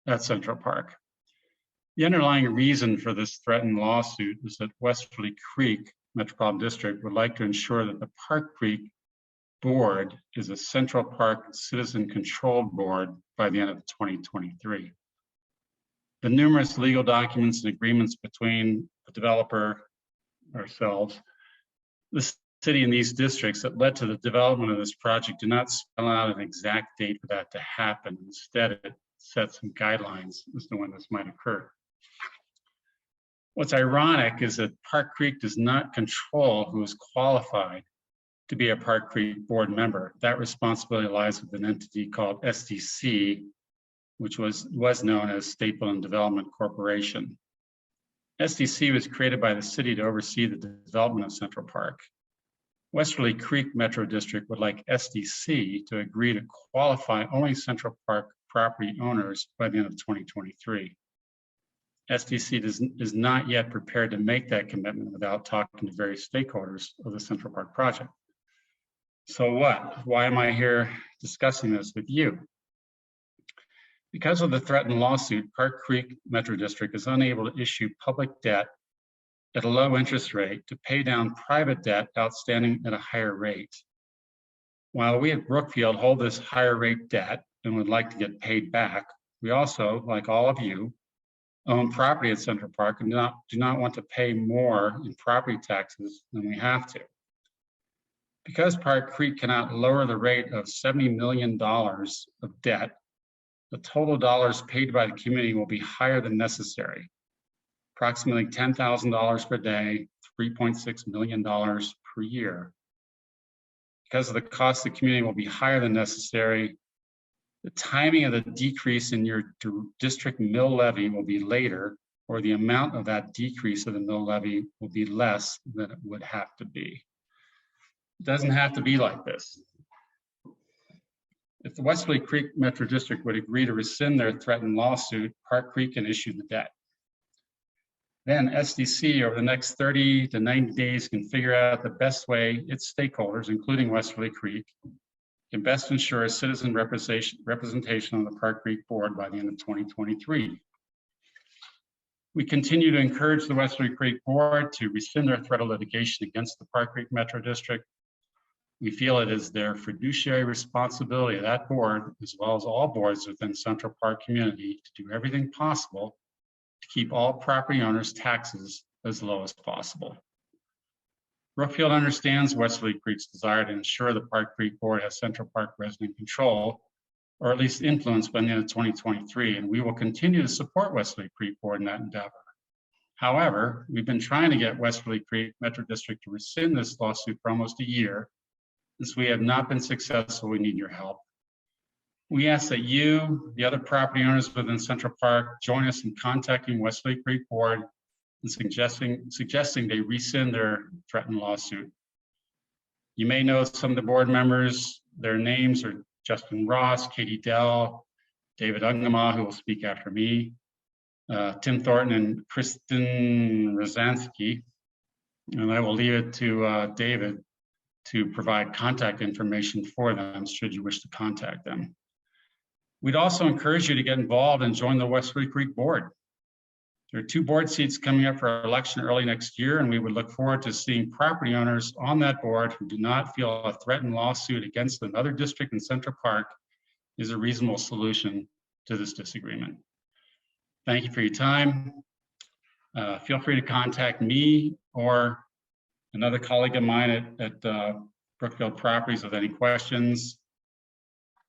at Central Park. The underlying reason for this threatened lawsuit is that Westerly Creek Metropolitan District would like to ensure that the Park Creek Board is a Central Park citizen-controlled board by the end of 2023. The numerous legal documents and agreements between the developer, ourselves, the city and these districts that led to the development of this project do not spell out an exact date for that to happen. Instead, it sets some guidelines as to when this might occur. What's ironic is that Park Creek does not control who is qualified to be a Park Creek board member. That responsibility lies with an entity called SDC, which was known as Stapleton Development Corporation. SDC was created by the city to oversee the development of Central Park. Westerly Creek Metro District would like SDC to agree to qualify only Central Park property owners by the end of 2023. SDC is not yet prepared to make that commitment without talking to various stakeholders of the Central Park project. So what? Why am I here discussing this with you? Because of the threatened lawsuit, Park Creek Metro District is unable to issue public debt at a low interest rate to pay down private debt outstanding at a higher rate. While we at Brookfield hold this higher rate debt and would like to get paid back, we also, like all of you, own property at Central Park and do not want to pay more in property taxes than we have to. Because Park Creek cannot lower the rate of $70 million of debt, the total dollars paid by the community will be higher than necessary, approximately $10,000 per day, $3.6 million per year. Because of the cost of the community will be higher than necessary, the timing of the decrease in your district mill levy will be later, or the amount of that decrease of the mill levy will be less than it would have to be. It doesn't have to be like this. If the Westerly Creek Metro District would agree to rescind their threatened lawsuit, Park Creek can issue the debt. Then SDC over the next 30 to 90 days can figure out the best way its stakeholders, including Westerly Creek, can best ensure a citizen representation on the Park Creek Board by the end of 2023. We continue to encourage the Westerly Creek Board to rescind their threat of litigation against the Park Creek Metro District. We feel it is their fiduciary responsibility of that board, as well as all boards within Central Park community, to do everything possible to keep all property owners' taxes as low as possible. Brookfield understands Westerly Creek's desire to ensure the Park Creek Board has Central Park resident control, or at least influence by the end of 2023, and we will continue to support Westerly Creek Board in that endeavor. However, we've been trying to get Westerly Creek Metro District to rescind this lawsuit for almost a year. Since we have not been successful, we need your help. We ask that you, the other property owners within Central Park, join us in contacting Westerly Creek Board and suggesting they rescind their threatened lawsuit. You may know some of the board members. Their names are Justin Ross, Katie Dell, David Ungama, who will speak after me, Tim Thornton, and Kristen Rosansky. And I will leave it to David to provide contact information for them should you wish to contact them. We'd also encourage you to get involved and join the Westerly Creek Board. There are 2 board seats coming up for election early next year, and we would look forward to seeing property owners on that board who do not feel a threatened lawsuit against another district in Central Park is a reasonable solution to this disagreement. Thank you for your time. Feel free to contact me or another colleague of mine at Brookfield Properties with any questions.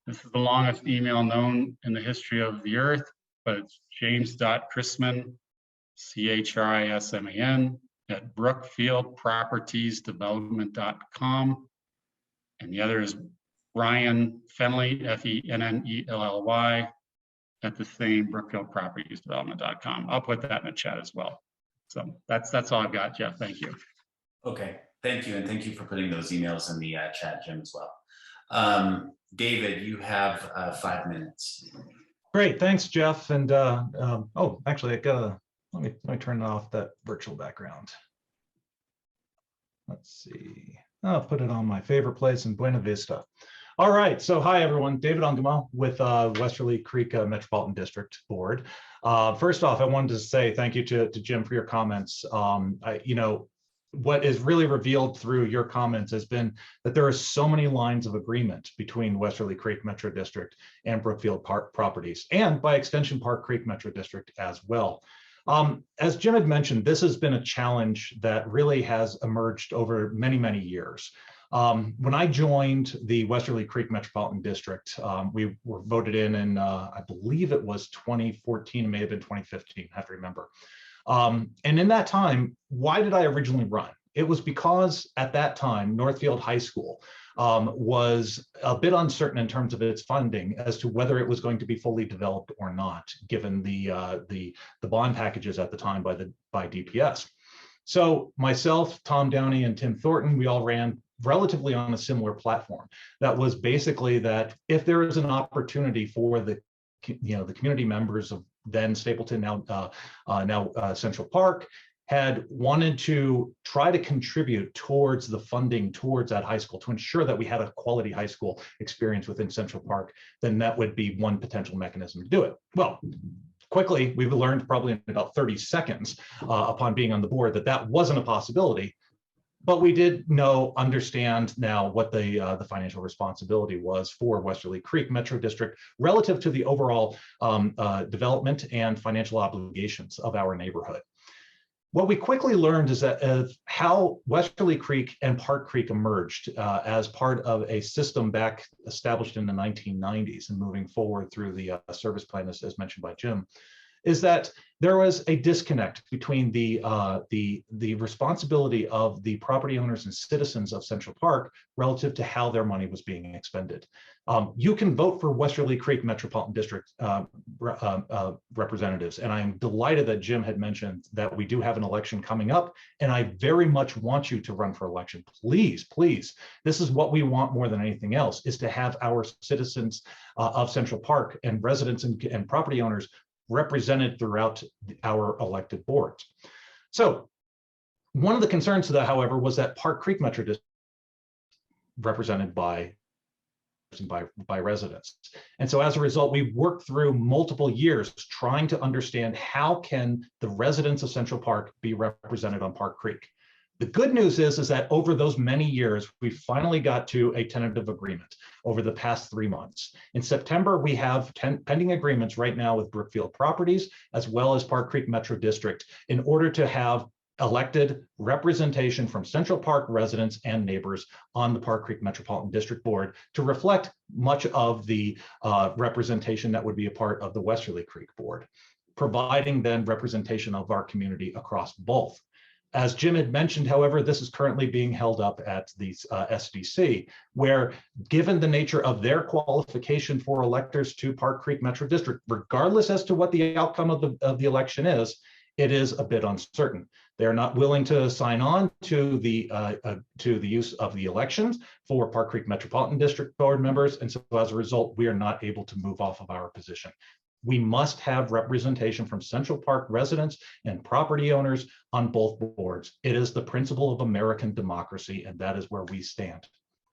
This is the longest email known in the history of the earth, but it's james.chrisman, CHRISMAN, at brookfieldpropertiesdevelopment.com. And the other is Brian Fennelly, Fennelly, at the same brookfieldpropertiesdevelopment.com. I'll put that in the chat as well. So that's all I've got, Jeff. Thank you. Okay, thank you. And thank you for putting those emails in the chat, Jim, as well. David, you have 5 minutes. Great, thanks, Jeff. And oh, actually, I gotta let me turn off that virtual background. Let's see. I'll put it on my favorite place in Buena Vista. All right, so hi everyone, David Ungamo with Westerly Creek Metropolitan District Board. First off, I wanted to say thank you to Jim for your comments. You know, what is really revealed through your comments has been that there are so many lines of agreement between Westerly Creek Metro District and Brookfield Properties, and by extension Park Creek Metro District as well. As Jim had mentioned, this has been a challenge that really has emerged over many, many years. When I joined the Westerly Creek Metropolitan District, we were voted in I believe it was 2014, it may have been 2015, I have to remember. And in that time, why did I originally run? It was because at that time, Northfield High School was a bit uncertain in terms of its funding as to whether it was going to be fully developed or not, given the bond packages at the time by DPS. So myself, Tom Downey, and Tim Thornton, we all ran relatively on a similar platform. That was basically that if there is an opportunity for the community members of then Stapleton, now Central Park, had wanted to try to contribute towards the funding towards that high school to ensure that we had a quality high school experience within Central Park, then that would be one potential mechanism to do it. Well, quickly, we've learned probably in about 30 seconds upon being on the board that that wasn't a possibility. But we did understand now what the financial responsibility was for Westerly Creek Metro District relative to the overall development and financial obligations of our neighborhood. What we quickly learned is that how Westerly Creek and Park Creek emerged as part of a system back established in the 1990s and moving forward through the service plan, as mentioned by Jim, is that there was a disconnect between the responsibility of the property owners and citizens of Central Park relative to how their money was being expended. You can vote for Westerly Creek Metropolitan District representatives, and I'm delighted that Jim had mentioned that we do have an election coming up, and I very much want you to run for election. Please, please, this is what we want more than anything else, is to have our citizens of Central Park and residents and property owners represented throughout our elected boards. So one of the concerns to that, however, was that Park Creek Metro District represented by residents. And so as a result, we worked through multiple years trying to understand how can the residents of Central Park be represented on Park Creek. The good news is that over those many years, we finally got to a tentative agreement over the past 3 months. In September, we have pending agreements right now with Brookfield Properties, as well as Park Creek Metro District, in order to have elected representation from Central Park residents and neighbors on the Park Creek Metropolitan District Board to reflect much of the representation that would be a part of the Westerly Creek Board, providing then representation of our community across both. As Jim had mentioned, however, this is currently being held up at the SDC, where given the nature of their qualification for electors to Park Creek Metro District, regardless as to what the outcome of the election is, it is a bit uncertain. They're not willing to sign on to the use of the elections for Park Creek Metropolitan District board members, and so as a result, we are not able to move off of our position. We must have representation from Central Park residents and property owners on both boards. It is the principle of American democracy, and that is where we stand.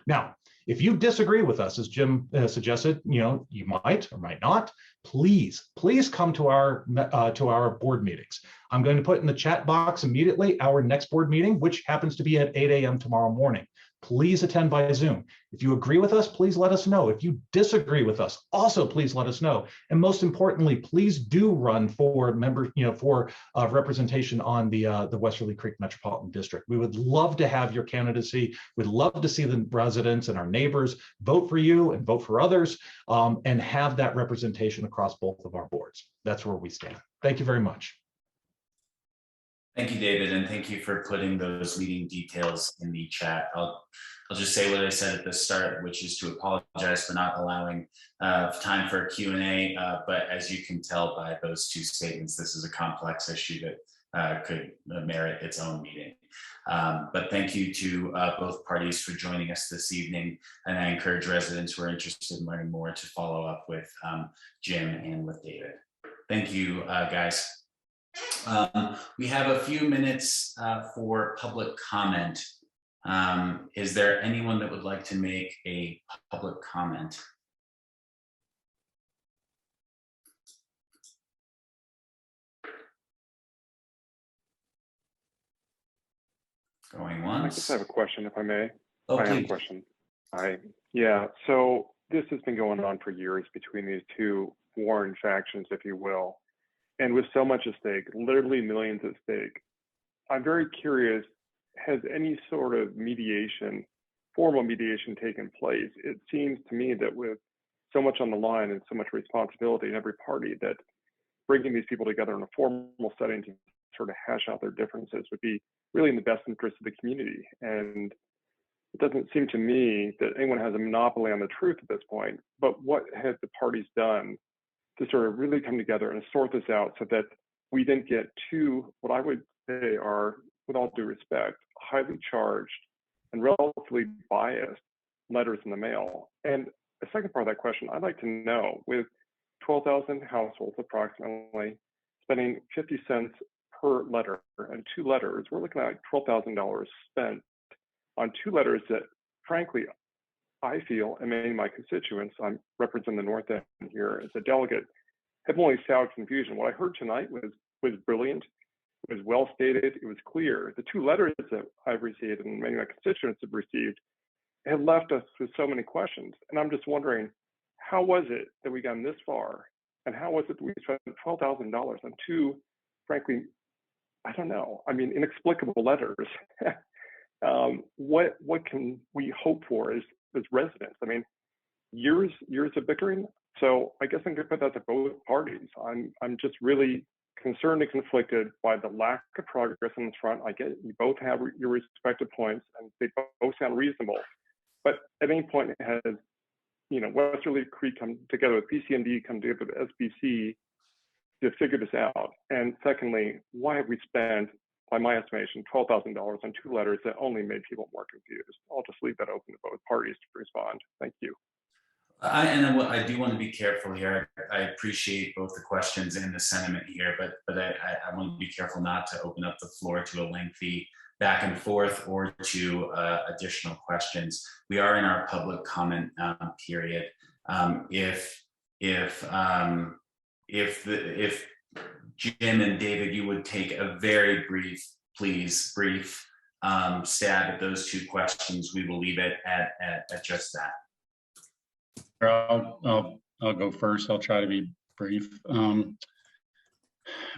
Now, if you disagree with us, as Jim suggested, you might or might not, please come to our board meetings. I'm going to put in the chat box immediately our next board meeting, which happens to be at 8 a.m. tomorrow morning. Please attend by Zoom. If you agree with us, please let us know. If you disagree with us, also please let us know. And most importantly, please do run for representation on the Westerly Creek Metropolitan District. We would love to have your candidacy. We'd love to see the residents and our neighbors vote for you and vote for others, and have that representation across both of our boards. That's where we stand. Thank you very much. Thank you, David, and thank you for putting those meeting details in the chat. I'll just say what I said at the start, which is to apologize for not allowing time for a Q&A, but as you can tell by those two statements, this is a complex issue that could merit its own meeting. But thank you to both parties for joining us this evening, and I encourage residents who are interested in learning more to follow up with Jim and with David. Thank you, guys. We have a few minutes for public comment. Is there anyone that would like to make a public comment? Going once. I just have a question, if I may. Oh, I have a please. question. Yeah, so this has been going on for years between these two warring factions, if you will. And with so much at stake, literally millions at stake, I'm very curious, has any sort of mediation, formal mediation taken place? It seems to me that with so much on the line and so much responsibility in every party, that bringing these people together in a formal setting to sort of hash out their differences would be really in the best interest of the community. And it doesn't seem to me that anyone has a monopoly on the truth at this point, but what have the parties done to sort of really come together and sort this out so that we didn't get two, what I would say are, with all due respect, highly charged and relatively biased letters in the mail? And the second part of that question, I'd like to know, with 12,000 households approximately spending 50 cents per letter and 2 letters, we're looking at like $12,000 spent on 2 letters that, frankly, I feel, and many of my constituents, I'm representing the North End here as a delegate, have only soured confusion. What I heard tonight was brilliant. It was well stated. It was clear. The 2 letters that I've received and many of my constituents have received have left us with so many questions. And I'm just wondering, how was it that we got this far? And how was it that we spent $12,000 on 2, frankly, I don't know, I mean, inexplicable letters? What can we hope for as residents? I mean, years of bickering. So I guess I'm going to put that to both parties. I'm just really concerned and conflicted by the lack of progress on this front. I get you both have your respective points, and they both sound reasonable. But at any point, has Westerly Creek come together with PCMD, come together with SBC to figure this out? And secondly, why have we spent, by my estimation, $12,000 on 2 letters that only made people more confused? I'll just leave that open to both parties to respond. Thank you. I do want to be careful here. I appreciate both the questions and the sentiment here, but I want to be careful not to open up the floor to a lengthy back and forth or to additional questions. We are in our public comment period. If Jim and David, you would take a very brief stab at those 2 questions, we will leave it at just that. I'll go first. I'll try to be brief.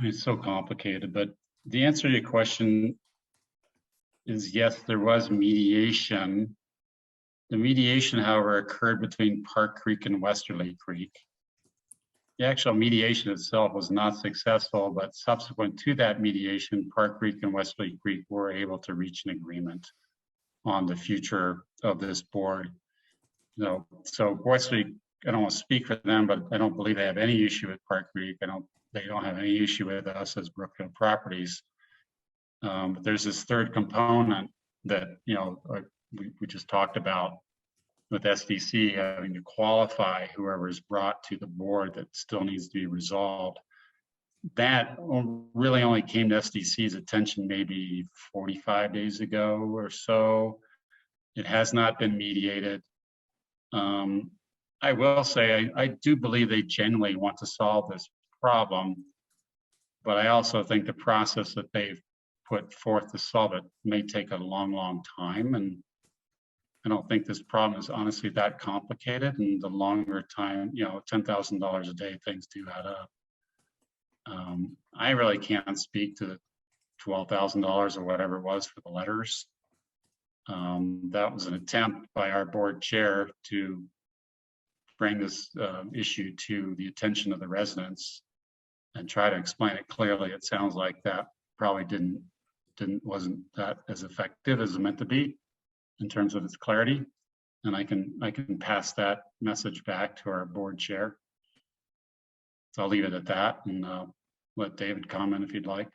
It's so complicated, but the answer to your question is yes, there was mediation. The mediation, however, occurred between Park Creek and Westerly Creek. The actual mediation itself was not successful, but subsequent to that mediation, Park Creek and Westerly Creek were able to reach an agreement on the future of this board. So Westerly, I don't want to speak for them, but I don't believe they have any issue with Park Creek. They don't have any issue with us as Brookfield Properties. But there's this third component that we just talked about with SDC having to qualify whoever is brought to the board that still needs to be resolved. That really only came to SDC's attention maybe 45 days ago or so. It has not been mediated. I will say I do believe they genuinely want to solve this problem, but I also think the process that they've put forth to solve it may take a long time, and I don't think this problem is honestly that complicated. And the longer time, $10,000 a day, things do add up. I really can't speak to the $12,000 or whatever it was for the letters. That was an attempt by our board chair to bring this issue to the attention of the residents and try to explain it clearly. It sounds like that probably didn't wasn't that as effective as it meant to be in terms of its clarity. And I can pass that message back to our board chair. So I'll leave it at that and let David comment if you'd like.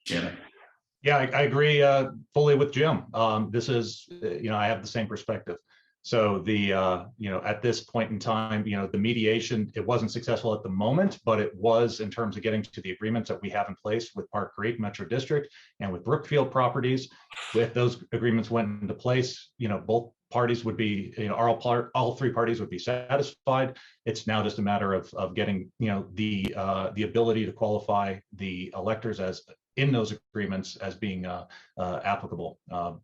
Jim. Yeah, I agree fully with Jim. This is, I have the same perspective. So the, at this point in time, the mediation, it wasn't successful at the moment, but it was in terms of getting to the agreements that we have in place with Park Creek Metro District and with Brookfield Properties. If those agreements went into place, both parties would be, all three parties would be satisfied. It's now just a matter of getting, the ability to qualify the electors as in those agreements as being applicable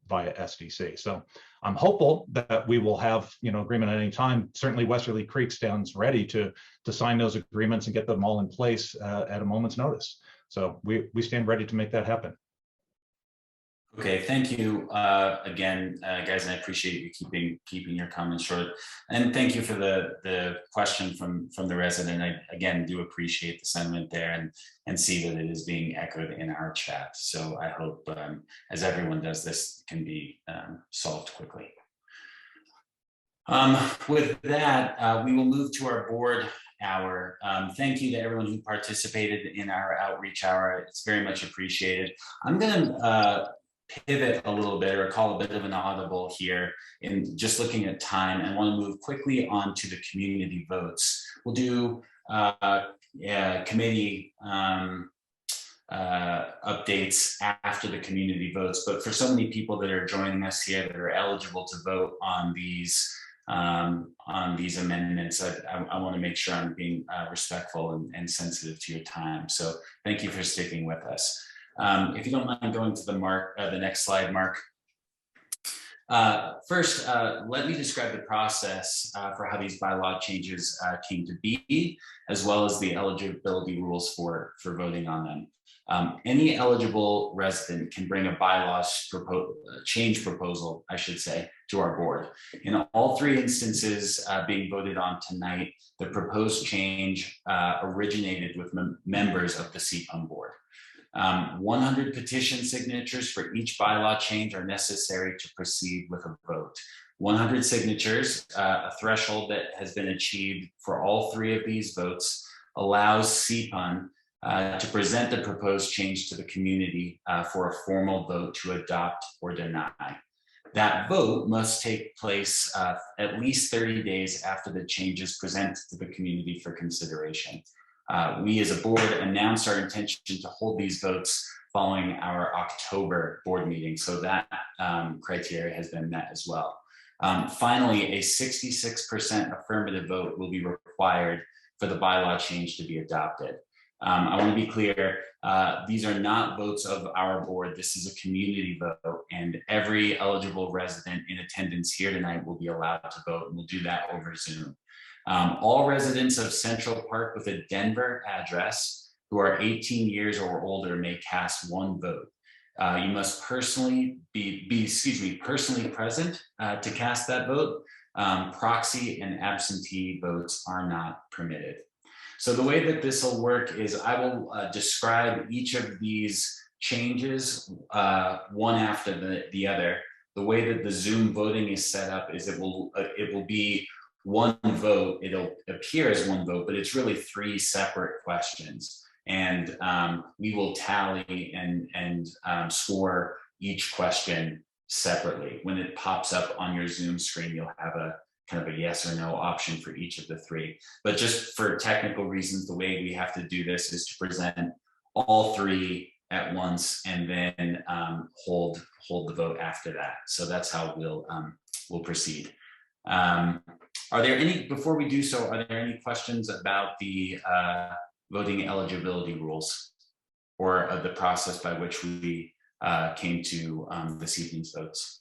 via SDC. So I'm hopeful that we will have, agreement at any time. Certainly Westerly Creek stands ready to sign those agreements and get them all in place at a moment's notice. So we stand ready to make that happen. Okay, thank you again, guys. And I appreciate you keeping your comments short. And thank you for the question from the resident. I again do appreciate the sentiment there and see that it is being echoed in our chat. So I hope as everyone does this can be solved quickly. With that, we will move to our board hour. Thank you to everyone who participated in our outreach hour. It's very much appreciated. I'm going to pivot a little bit or call a bit of an audible here in just looking at time and want to move quickly on to the community votes. We'll do committee updates after the community votes, but for so many people that are joining us here that are eligible to vote on these amendments, I want to make sure I'm being respectful and sensitive to your time. So thank you for sticking with us. If you don't mind going to the next slide, Mark. First, let me describe the process for how these bylaw changes came to be, as well as the eligibility rules for voting on them. Any eligible resident can bring a bylaw change proposal, I should say, to our board. In all three instances being voted on tonight, the proposed change originated with members of the CPUN board. 100 petition signatures for each bylaw change are necessary to proceed with a vote. 100 signatures, a threshold that has been achieved for all three of these votes, allows CPUN to present the proposed change to the community for a formal vote to adopt or deny. That vote must take place at least 30 days after the change is presented to the community for consideration. We as a board announced our intention to hold these votes following our October board meeting. So that criteria has been met as well. Finally, a 66% affirmative vote will be required for the bylaw change to be adopted. I want to be clear, these are not votes of our board. This is a community vote, and every eligible resident in attendance here tonight will be allowed to vote, and we'll do that over Zoom. All residents of Central Park with a Denver address who are 18 years or older may cast one vote. You must personally personally present to cast that vote. Proxy and absentee votes are not permitted. So the way that this will work is I will describe each of these changes one after the other. The way that the Zoom voting is set up is it will be one vote. It'll appear as one vote, but it's really three separate questions. And we will tally and score each question separately. When it pops up on your Zoom screen, you'll have a kind of a yes or no option for each of the three. But just for technical reasons, the way we have to do this is to present all three at once and then hold the vote after that. So that's how we'll proceed. Are there any, before we do so, are there any questions about the voting eligibility rules or the process by which we came to this evening's votes?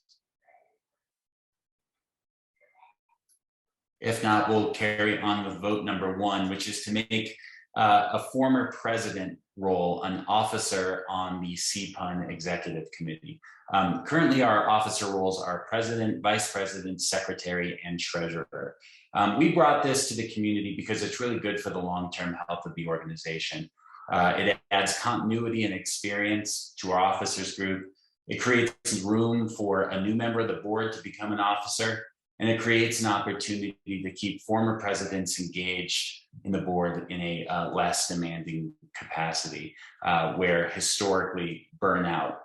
If not, we'll carry on with vote number one, which is to make a former president role an officer on the CPUN Executive Committee. Currently, our officer roles are president, vice president, secretary, and treasurer. We brought this to the community because it's really good for the long-term health of the organization. It adds continuity and experience to our officers group. It creates room for a new member of the board to become an officer, and it creates an opportunity to keep former presidents engaged in the board in a less demanding capacity, where historically burnout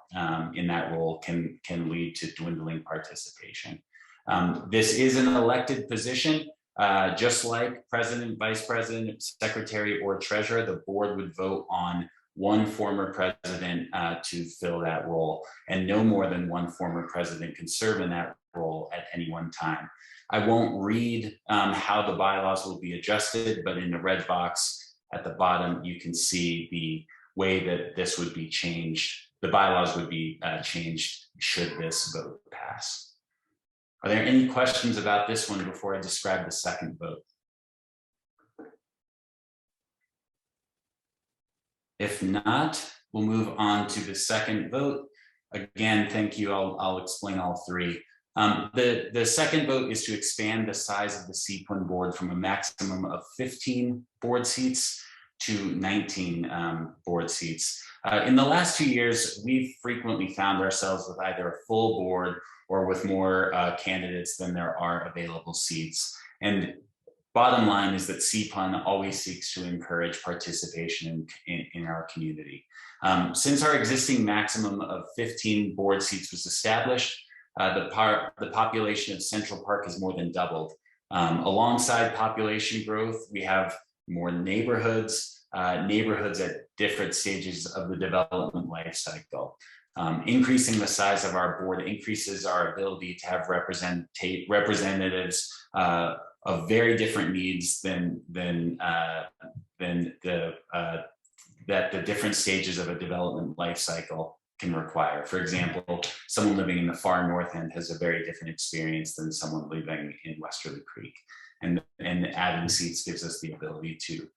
in that role can lead to dwindling participation. This is an elected position. Just like president, vice president, secretary, or treasurer, the board would vote on one former president to fill that role, and no more than one former president can serve in that role at any one time. I won't read how the bylaws will be adjusted, but in the red box at the bottom, you can see the way that this would be changed. The bylaws would be changed should this vote pass. Are there any questions about this one before I describe the second vote? If not, we'll move on to the second vote. Again, thank you. I'll explain all three. The second vote is to expand the size of the CPUN board from a maximum of 15 board seats to 19 board seats. In the last 2 years, we've frequently found ourselves with either a full board or with more candidates than there are available seats. And bottom line is that CPUN always seeks to encourage participation in our community. Since our existing maximum of 15 board seats was established, the population of Central Park has more than doubled. Alongside population growth, we have more neighborhoods at different stages of the development life cycle. Increasing the size of our board increases our ability to have representatives of very different needs than that the different stages of a development life cycle can require. For example, someone living in the far north end has a very different experience than someone living in Westerly Creek, and adding seats gives us the ability to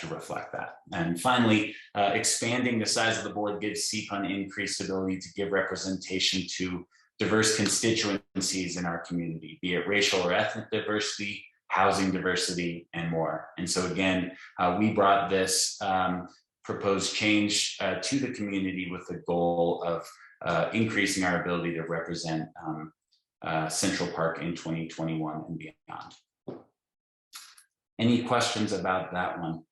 reflect that. And finally, expanding the size of the board gives CPUN increased ability to give representation to diverse constituencies in our community, be it racial or ethnic diversity, housing diversity, and more. And so again, we brought this proposed change to the community with the goal of increasing our ability to represent Central Park in 2021 and beyond. Any questions about that one?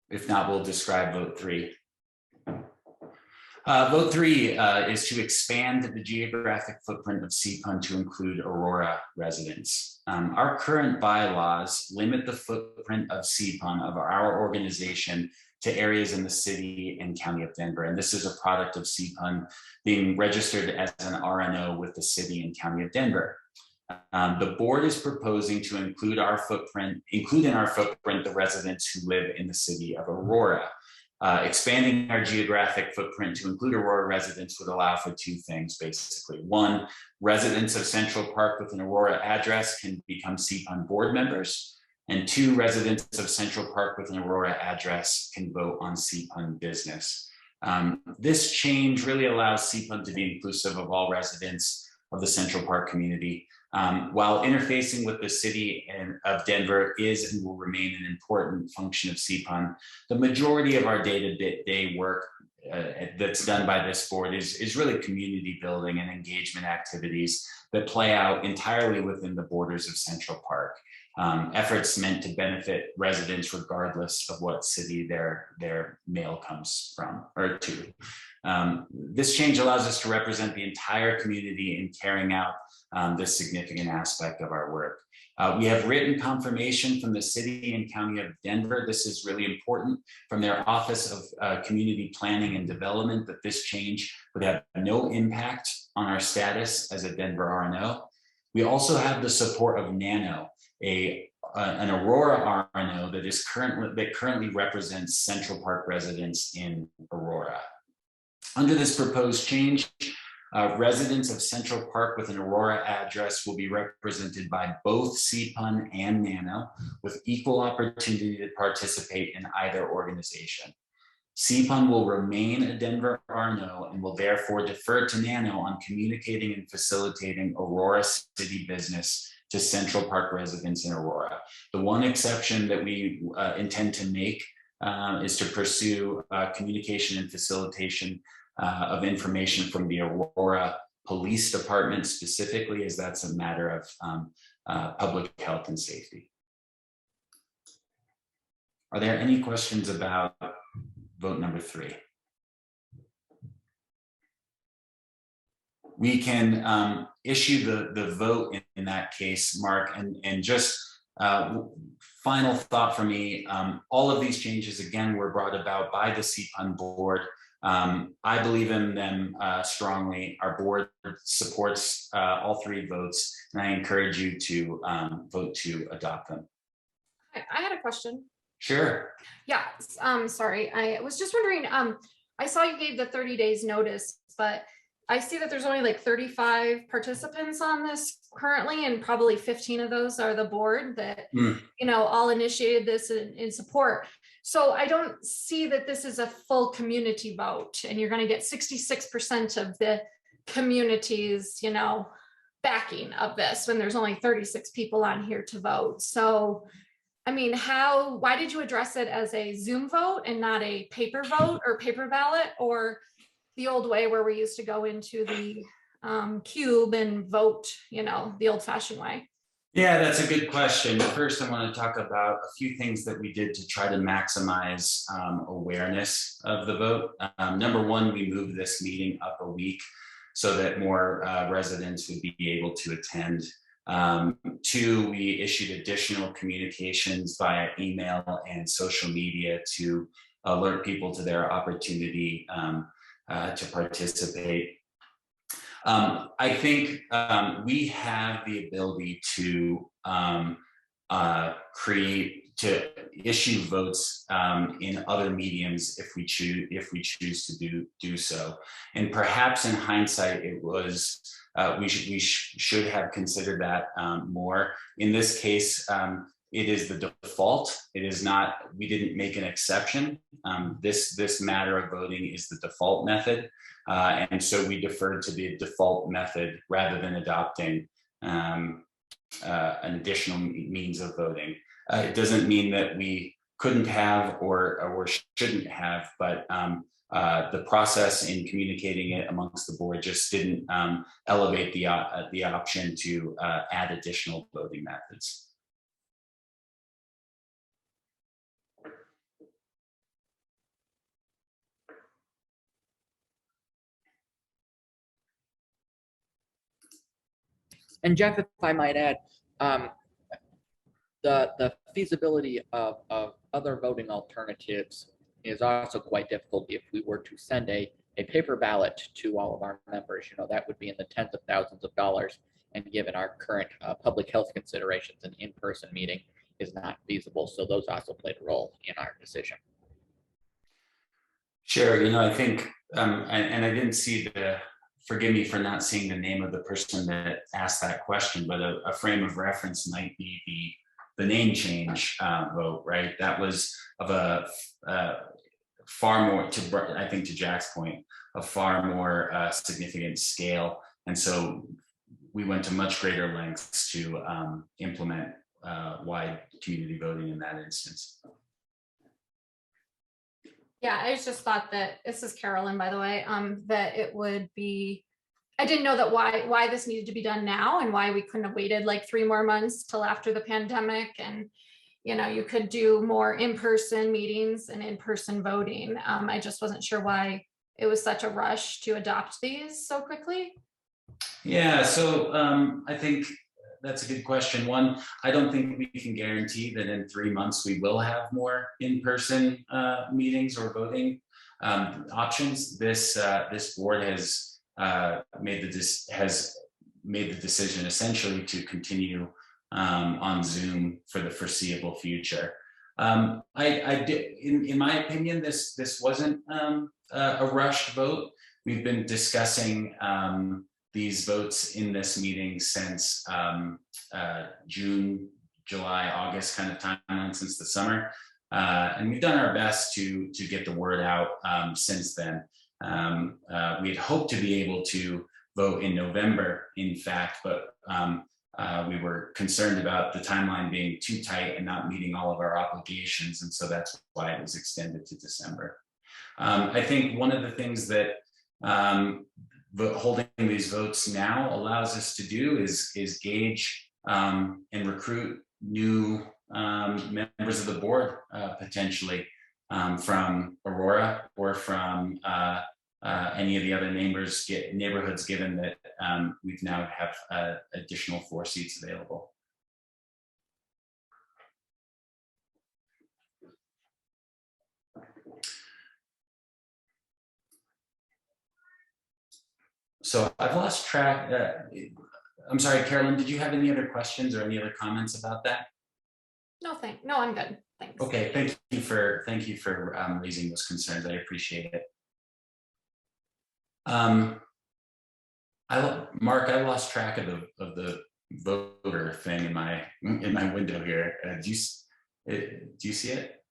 If not, we'll describe vote 3. Vote 3 is to expand the geographic footprint of CPUN to include Aurora residents. Our current bylaws limit the footprint of CPUN, of our organization, to areas in the city and county of Denver. And this is a product of CPUN being registered as an RNO with the city and county of Denver. The board is proposing to include in our footprint the residents who live in the city of Aurora. Expanding our geographic footprint to include Aurora residents would allow for 2 things, basically. 1, residents of Central Park with an Aurora address can become CPUN board members. And 2, residents of Central Park with an Aurora address can vote on CPUN business. This change really allows CPUN to be inclusive of all residents of the Central Park community. While interfacing with the city of Denver is and will remain an important function of CPUN, the majority of our day-to-day work that's done by this board is really community building and engagement activities that play out entirely within the borders of Central Park. Efforts meant to benefit residents regardless of what city their mail comes from or to. This change allows us to represent the entire community in carrying out this significant aspect of our work. We have written confirmation from the city and county of Denver. This is really important, from their Office of Community Planning and Development, that this change would have no impact on our status as a Denver RNO. We also have the support of NANO, an Aurora RNO that currently represents Central Park residents in Aurora. Under this proposed change, residents of Central Park with an Aurora address will be represented by both CPUN and NANO with equal opportunity to participate in either organization. CPUN will remain a Denver RNO and will therefore defer to NANO on communicating and facilitating Aurora city business to Central Park residents in Aurora. The one exception that we intend to make is to pursue communication and facilitation of information from the Aurora Police Department specifically, as that's a matter of public health and safety. Are there any questions about vote number 3? We can issue the vote in that case, Mark, and just final thought for me, all of these changes, again, were brought about by the CPUN board. I believe in them strongly. Our board supports all 3 votes, and I encourage you to vote to adopt them. I had a question. Sure. Yeah, sorry. I was just wondering, I saw you gave the 30 days notice, but I see that there's only like 35 participants on this currently, and probably 15 of those are the board that, you know, all initiated this in support. So I don't see that this is a full community vote, and you're going to get 66% of the community's, you know, backing of this when there's only 36 people on here to vote. So, I mean, why did you address it as a Zoom vote and not a paper vote or paper ballot, or the old way where we used to go into the cube and vote, you know, the old fashioned way? Yeah, that's a good question. First, I want to talk about a few things that we did to try to maximize awareness of the vote. Number one, we moved this meeting up a week so that more residents would be able to attend. 2, we issued additional communications via email and social media to alert people to their opportunity to participate. I think we have the ability to issue votes in other mediums if we choose to do so. And perhaps in hindsight, it was we should have considered that more. In this case, it is the default. It is not. We didn't make an exception. This matter of voting is the default method, and so we deferred to the default method rather than adopting an additional means of voting. It doesn't mean that we couldn't have or shouldn't have, but the process in communicating it amongst the board just didn't elevate the option to add additional voting methods. And Jeff, if I might add, the feasibility of other voting alternatives is also quite difficult. If we were to send a paper ballot to all of our members, you know, that would be in the tens of thousands of dollars. And given our current public health considerations, an in-person meeting is not feasible. So those also played a role in our decision. Sure, you know, I think, and I didn't see forgive me for not seeing the name of the person that asked that question, but a frame of reference might be the name change vote, right? That was of a far more, I think to Jack's point, a far more significant scale. And so we went to much greater lengths to implement wide community voting in that instance. Yeah, I just thought that, this is Carolyn, by the way, that it would be, I didn't know that why this needed to be done now and why we couldn't have waited like 3 more months till after the pandemic. And, you know, you could do more in-person meetings and in-person voting. I just wasn't sure why it was such a rush to adopt these so quickly. Yeah, so I think that's a good question. One, I don't think we can guarantee that in 3 months we will have more in-person meetings or voting options. This board has made the decision essentially to continue on Zoom for the foreseeable future. In my opinion, this wasn't a rushed vote. We've been discussing these votes in this meeting since June, July, August kind of timeline, since the summer. And we've done our best to get the word out since then. We had hoped to be able to vote in November, in fact, but we were concerned about the timeline being too tight and not meeting all of our obligations. And so that's why it was extended to December. I think one of the things that holding these votes now allows us to do is gauge and recruit new members of the board, potentially from Aurora or from any of the other neighborhoods, given that we've now have additional 4 seats available. So I've lost track. I'm sorry, Carolyn, did you have any other questions or any other comments about that? No, I'm good. Thanks. Okay, thank you for raising those concerns. I appreciate it. Mark, I lost track of the voter thing in my window here. Do you see it?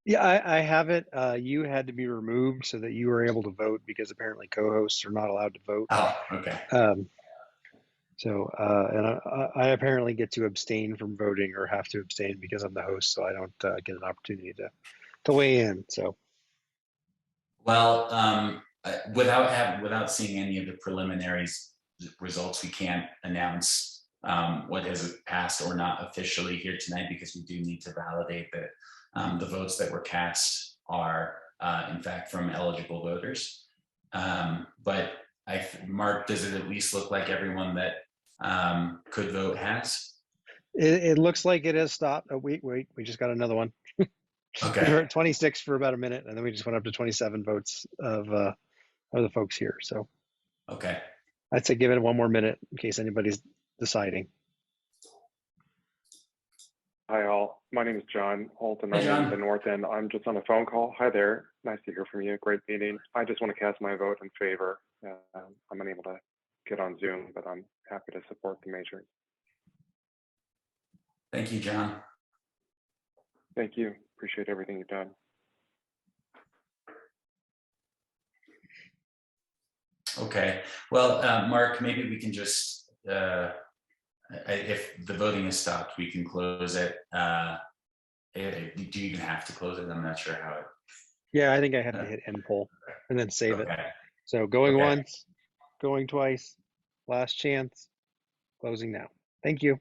Yeah, I have it. You had to be removed so that you were able to vote because apparently co-hosts are not allowed to vote. Oh, okay. And I apparently get to abstain from voting or have to abstain because I'm the host, so I don't get an opportunity to weigh in. So, well, without seeing any of the preliminary results, we can't announce what has passed or not officially here tonight, because we do need to validate that the votes that were cast are in fact from eligible voters. But Mark, does it at least look like everyone that could vote has? it looks like it has stopped. Oh, wait, we just got another one. Okay. We were at 26 for about a minute, and then we just went up to 27 votes of the folks here. So, okay, I'd say give it 1 more minute in case anybody's deciding. Hi all, my name is John Holton. Hey, John. I'm in the North End. I'm just on a phone call. Hi there, nice to hear from you. Great meeting. I just want to cast my vote in favor. I'm unable to get on Zoom, but I'm happy to support the measure. Thank you, John. Thank you. Appreciate everything you've done. Okay. Well, Mark, maybe we can just, if the voting is stopped, we can close it. Do you even have to close it? I'm not sure how it. Yeah, I think I have to hit end poll and then save okay. it. So going okay. once, going twice, last chance, closing now. Thank you.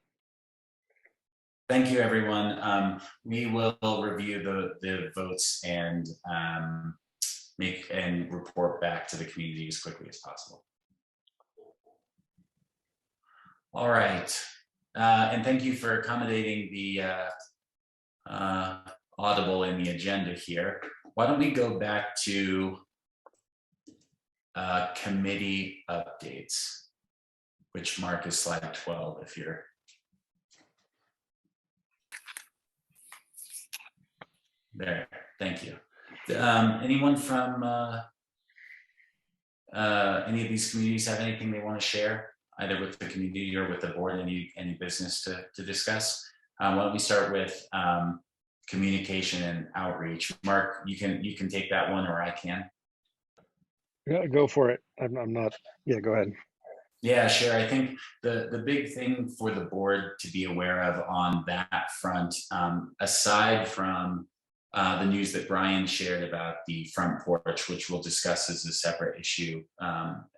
Thank you, everyone. We will review the votes and make and report back to the community as quickly as possible. All right, and thank you for accommodating the audible in the agenda here. Why don't we go back to committee updates, which Mark is slide 12 if you're. There, thank you. Anyone from any of these communities have anything they want to share, either with the community or with the board? Any business to discuss? Why don't we start with communication and outreach? Mark, you can take that one, or I can. Yeah, go for it. I'm not. Yeah, go ahead. Yeah, sure. I think the big thing for the board to be aware of on that front, aside from the news that Brian shared about the front porch, which we'll discuss as a separate issue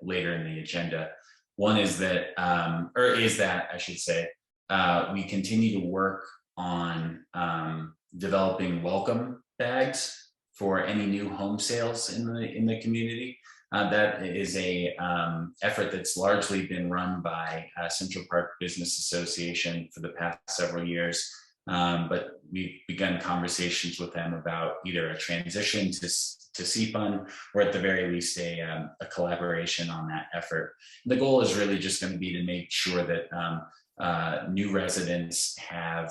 later in the agenda. One is that, I should say, we continue to work on developing welcome bags for any new home sales in the community. That is a effort that's largely been run by Central Park Business Association for the past several years. But we've begun conversations with them about either a transition to CPUN, or at the very least a collaboration on that effort. The goal is really just going to be to make sure that new residents have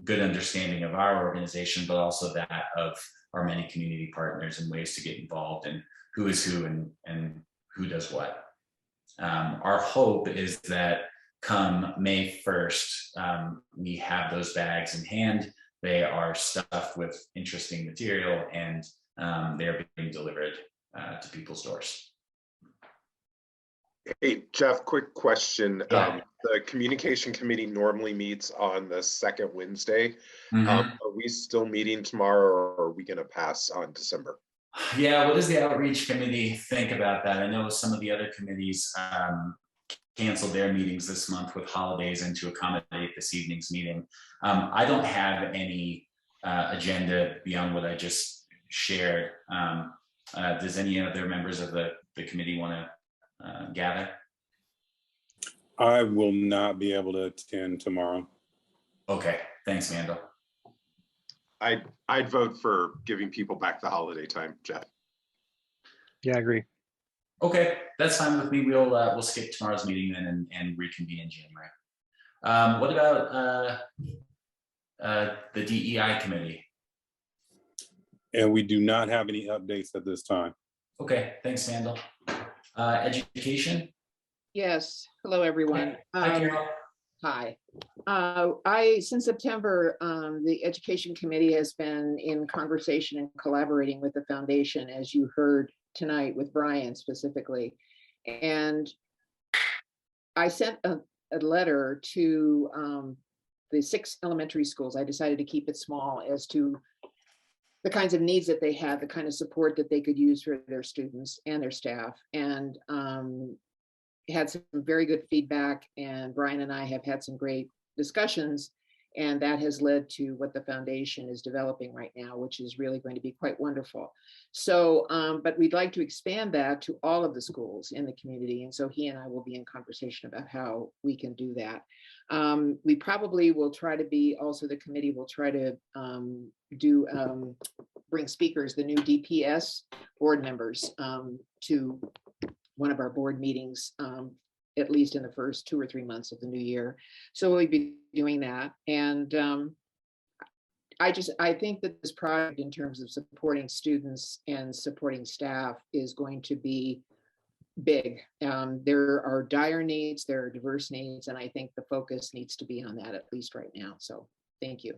good understanding of our organization, but also that of our many community partners and ways to get involved in who is who and who does what. Our hope is that come May 1st, we have those bags in hand. They are stuffed with interesting material, and they're being delivered to people's doors. Hey, Jeff, quick question. Yeah. The communication committee normally meets on the second Wednesday. Mhm. Are we still meeting tomorrow, or are we going to pass on December? Yeah, what does the outreach committee think about that? I know some of the other committees canceled their meetings this month with holidays and to accommodate this evening's meeting. I don't have any agenda beyond what I just shared. Does any other members of the committee want to gather? I will not be able to attend tomorrow. Okay, thanks, Mandel. I'd vote for giving people back the holiday time, Jeff. Yeah, I agree. Okay, that's fine with me. We'll skip tomorrow's meeting then and reconvene in January. What about the DEI committee? And we do not have any updates at this time. Okay, thanks, Mandel. Education? Yes. Hello, everyone. Hi, Carol. Hi. Since September, the Education Committee has been in conversation and collaborating with the foundation, as you heard tonight with Brian specifically. And I sent a letter to the 6 elementary schools. I decided to keep it small as to the kinds of needs that they have, the kind of support that they could use for their students and their staff. And had some very good feedback, and Brian and I have had some great discussions, and that has led to what the foundation is developing right now, which is really going to be quite wonderful. So, but we'd like to expand that to all of the schools in the community, and so he and I will be in conversation about how we can do that. We probably will try to be, also the committee will try to bring speakers, the new DPS board members, to one of our board meetings, at least in the first 2 or 3 months of the new year. So we'll be doing that. And I think that this project, in terms of supporting students and supporting staff, is going to be big. There are dire needs, there are diverse needs, and I think the focus needs to be on that, at least right now. So thank you.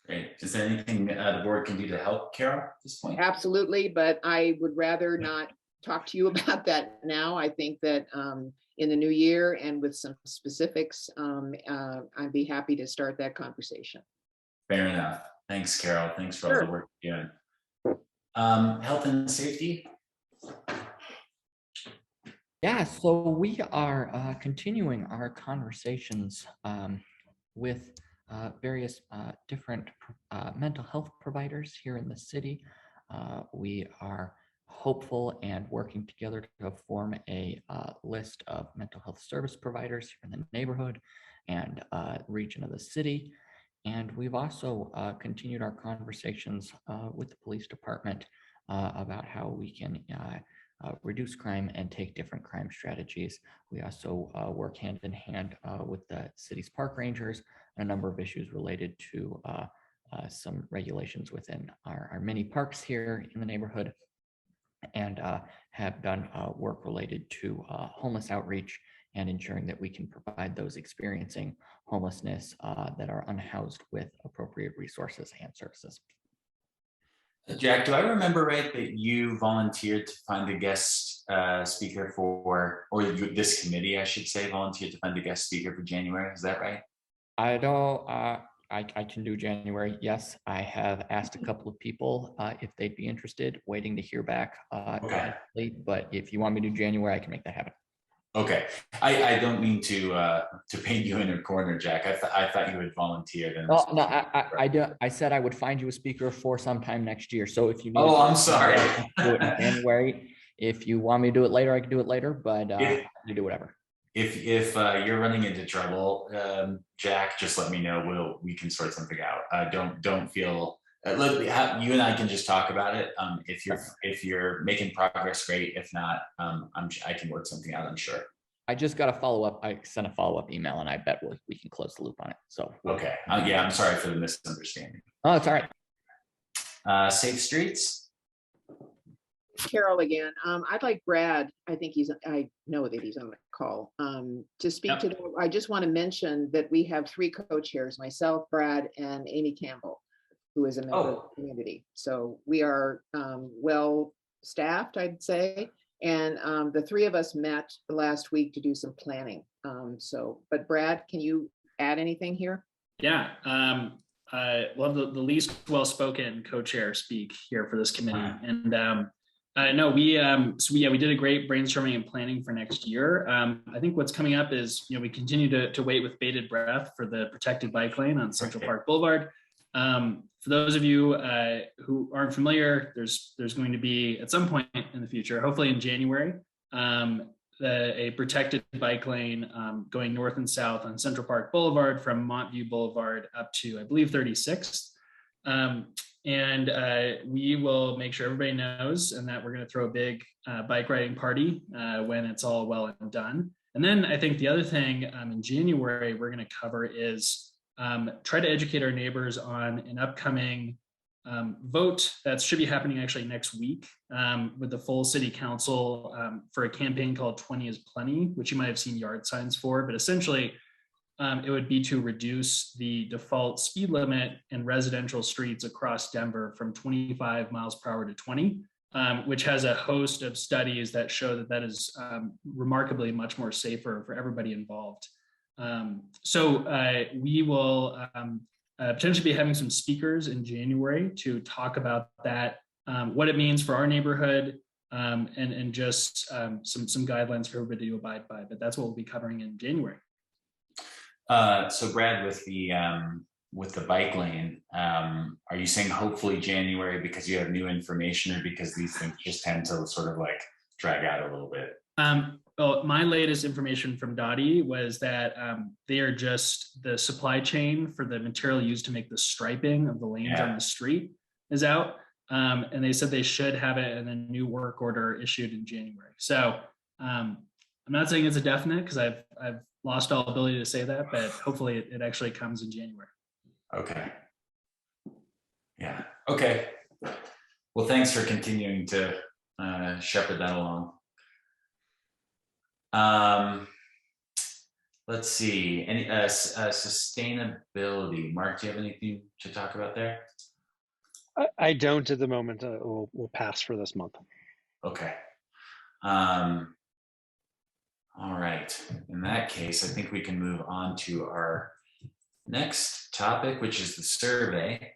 Great. Is there anything the board can do to help, Carol, at this point? Absolutely, but I would rather not talk to you about that now. I think that in the new year and with some specifics, I'd be happy to start that conversation. Fair enough. Thanks, Carol. Thanks for all the work you're doing. Health and safety? Yeah, so we are continuing our conversations with various different mental health providers here in the city. We are hopeful and working together to form a list of mental health service providers here in the neighborhood and region of the city. And we've also continued our conversations with the police department about how we can reduce crime and take different crime strategies. We also work hand in hand with the city's park rangers on a number of issues related to some regulations within our mini parks here in the neighborhood, and have done work related to homeless outreach and ensuring that we can provide those experiencing homelessness that are unhoused with appropriate resources and services. Jack, do I remember right that you volunteered to find a guest speaker for, or this committee, I should say, volunteered to find a guest speaker for January? Is that right? I don't, I can do January. Yes, I have asked a couple of people if they'd be interested, waiting to hear back. Okay. But if you want me to do January, I can make that happen. Okay, I don't mean to paint you in a corner, Jack. I thought you had volunteered. And No, I do. I said I would find you a speaker for sometime next year. So if you need, I'm sorry. Do it in January. If you want me to do it later, I can do it later. But you do whatever. If you're running into trouble, Jack, just let me know. We can sort something out. Don't feel. You and I can just talk about it. If you're making progress, great. If not, I can work something out, I'm sure. I just got a follow-up. I sent a follow-up email, and I bet we can close the loop on it. So okay. Yeah, I'm sorry for the misunderstanding. Oh, it's all right. Safe streets. Carol again. I'd like Brad. I know that he's on the call. To speak to. I just want to mention that we have 3 co-chairs: myself, Brad, and Amy Campbell, who is a member of the community. So we are well staffed, I'd say, And the three of us met last week to do some planning. But Brad, can you add anything here? Yeah, I love the least well-spoken co-chair speak here for this committee. And no, we did a great brainstorming and planning for next year. I think what's coming up is, we continue to wait with bated breath for the protected bike lane on Central Park Boulevard. For those of you who aren't familiar, there's going to be at some point in the future, hopefully in January, a protected bike lane going north and south on Central Park Boulevard from Montview Boulevard up to, I believe, 36th. And we will make sure everybody knows, and that we're going to throw a big bike riding party when it's all well and done. And then I think the other thing in January we're going to cover is try to educate our neighbors on an upcoming vote that should be happening actually next week with the full city council for a campaign called 20 is Plenty, which you might have seen yard signs for, but essentially it would be to reduce the default speed limit in residential streets across Denver from 25 miles per hour to 20, which has a host of studies that show that is remarkably much more safer for everybody involved. So we will potentially be having some speakers in January to talk about that, what it means for our neighborhood, and just some guidelines for everybody to abide by. But that's what we'll be covering in January. So Brad, with the bike lane, are you saying hopefully January because you have new information, or because these things just tend to sort of like drag out a little bit? Well, my latest information from Dottie was that they are just the supply chain for the material used to make the striping of the lanes on the street is out. And they said they should have it in a new work order issued in January. So I'm not saying it's a definite because I've lost all ability to say that, but hopefully it actually comes in January. Okay. Yeah. Okay. Well, thanks for continuing to shepherd that along. Let's see. Any sustainability? Mark, do you have anything to talk about there? I don't at the moment. We'll pass for this month. Okay. All right. In that case, I think we can move on to our next topic, which is the survey.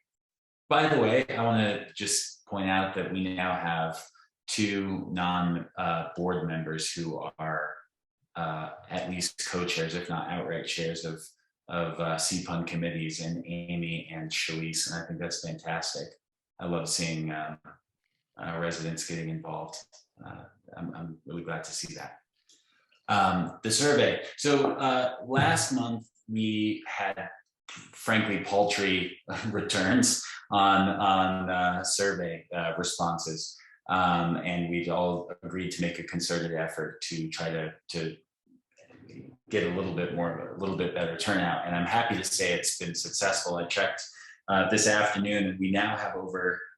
By the way, I want to just point out that we now have two non-board members who are at least co-chairs, if not outright chairs of CPUN committees, and Amy and Shalise, and I think that's fantastic. I love seeing residents getting involved. I'm really glad to see that. The survey. So last month we had, frankly, paltry returns on survey responses. And we'd all agreed to make a concerted effort to try to get a little bit better turnout. And I'm happy to say it's been successful. I checked this afternoon, and we now have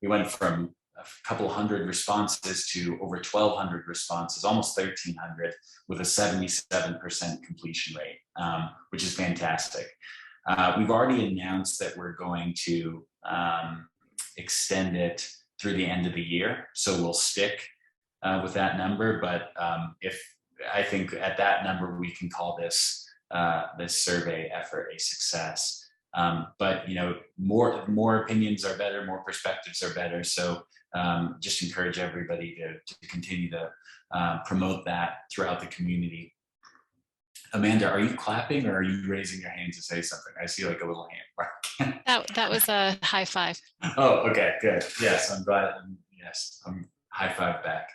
we went from a couple hundred responses to over 1,200 responses, almost 1,300, with a 77% completion rate, which is fantastic. We've already announced that we're going to extend it through the end of the year, so we'll stick with that number. But I think at that number we can call this survey effort a success. But more opinions are better, more perspectives are better. So just encourage everybody to continue to promote that throughout the community. Amanda, are you clapping or are you raising your hand to say something? I see like a little hand. That was a high five. Oh, okay, good. Yes, I'm glad. Yes, I'm high five back.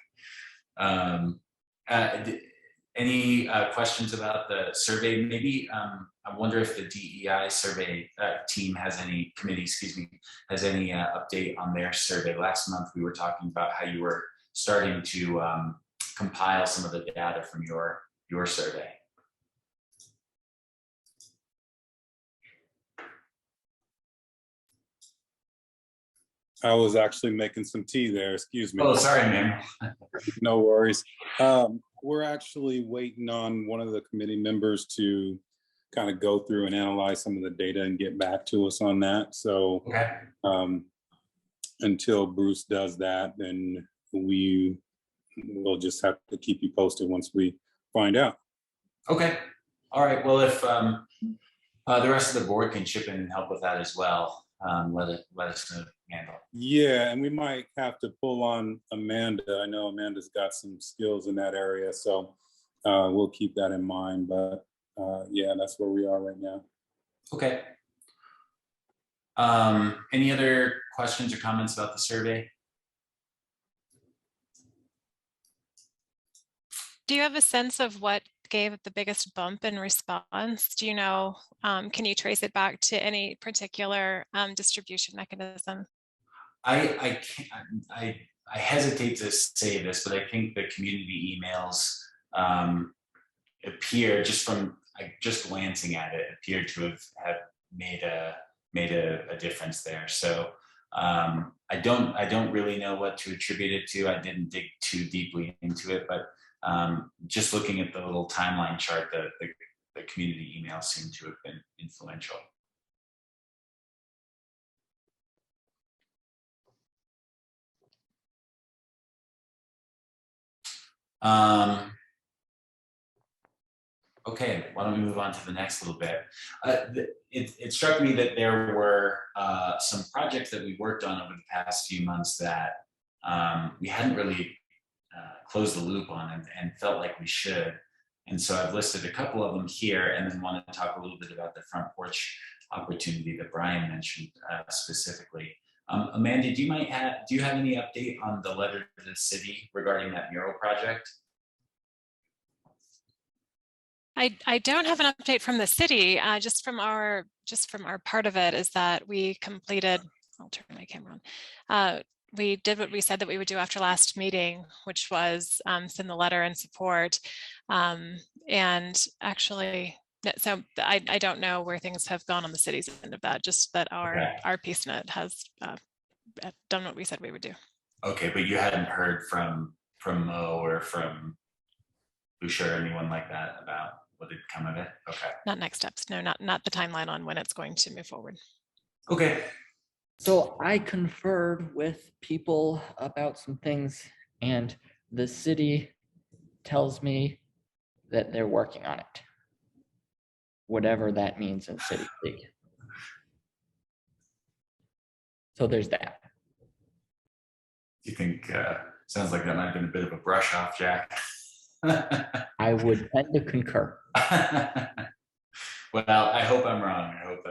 Any questions about the survey? Maybe I wonder if the DEI survey team has any has any update on their survey. Last month we were talking about how you were starting to compile some of the data from your survey. I was actually making some tea there. Excuse me. Oh, sorry, man. No worries. We're actually waiting on one of the committee members to kind of go through and analyze some of the data and get back to us on that. So until Bruce does that, then we we'll just have to keep you posted once we find out. Okay. All right. Well, if the rest of the board can chip in and help with that as well, let us know, Amanda. Yeah, and we might have to pull on Amanda. I know Amanda's got some skills in that area, so we'll keep that in mind. But yeah, that's where we are right now. Okay. Any other questions or comments about the survey? Do you have a sense of what gave the biggest bump in response? Do you know, can you trace it back to any particular distribution mechanism? I hesitate to say this, but I think the community emails appear, just from just glancing at it, appeared to have made a difference there. So I don't really know what to attribute it to. I didn't dig too deeply into it, but just looking at the little timeline chart, the community emails seem to have been influential. Okay, why don't we move on to the next little bit? It struck me that there were some projects that we worked on over the past few months that we hadn't really closed the loop on and felt like we should. And so I've listed a couple of them here, and then want to talk a little bit about the front porch opportunity that Brian mentioned specifically. Amanda, do you have any update on the letter to the city regarding that mural project? I don't have an update from the city. Just from our part of it is that we completed. I'll turn my camera on. We did what we said that we would do after last meeting, which was send the letter in support. And actually, so I don't know where things have gone on the city's end of that. Just that our piece in it has done what we said we would do. Okay, but you hadn't heard from Mo or from Boucher or anyone like that about what had come of it? Okay. Not next steps. No, not the timeline on when it's going to move forward. Okay. So I conferred with people about some things, and the city tells me that they're working on it. Whatever that means in city speak. So there's that. You think, sounds like that might have been a bit of a brush off, Jack. I would tend to concur. Well, I hope I'm wrong. I hope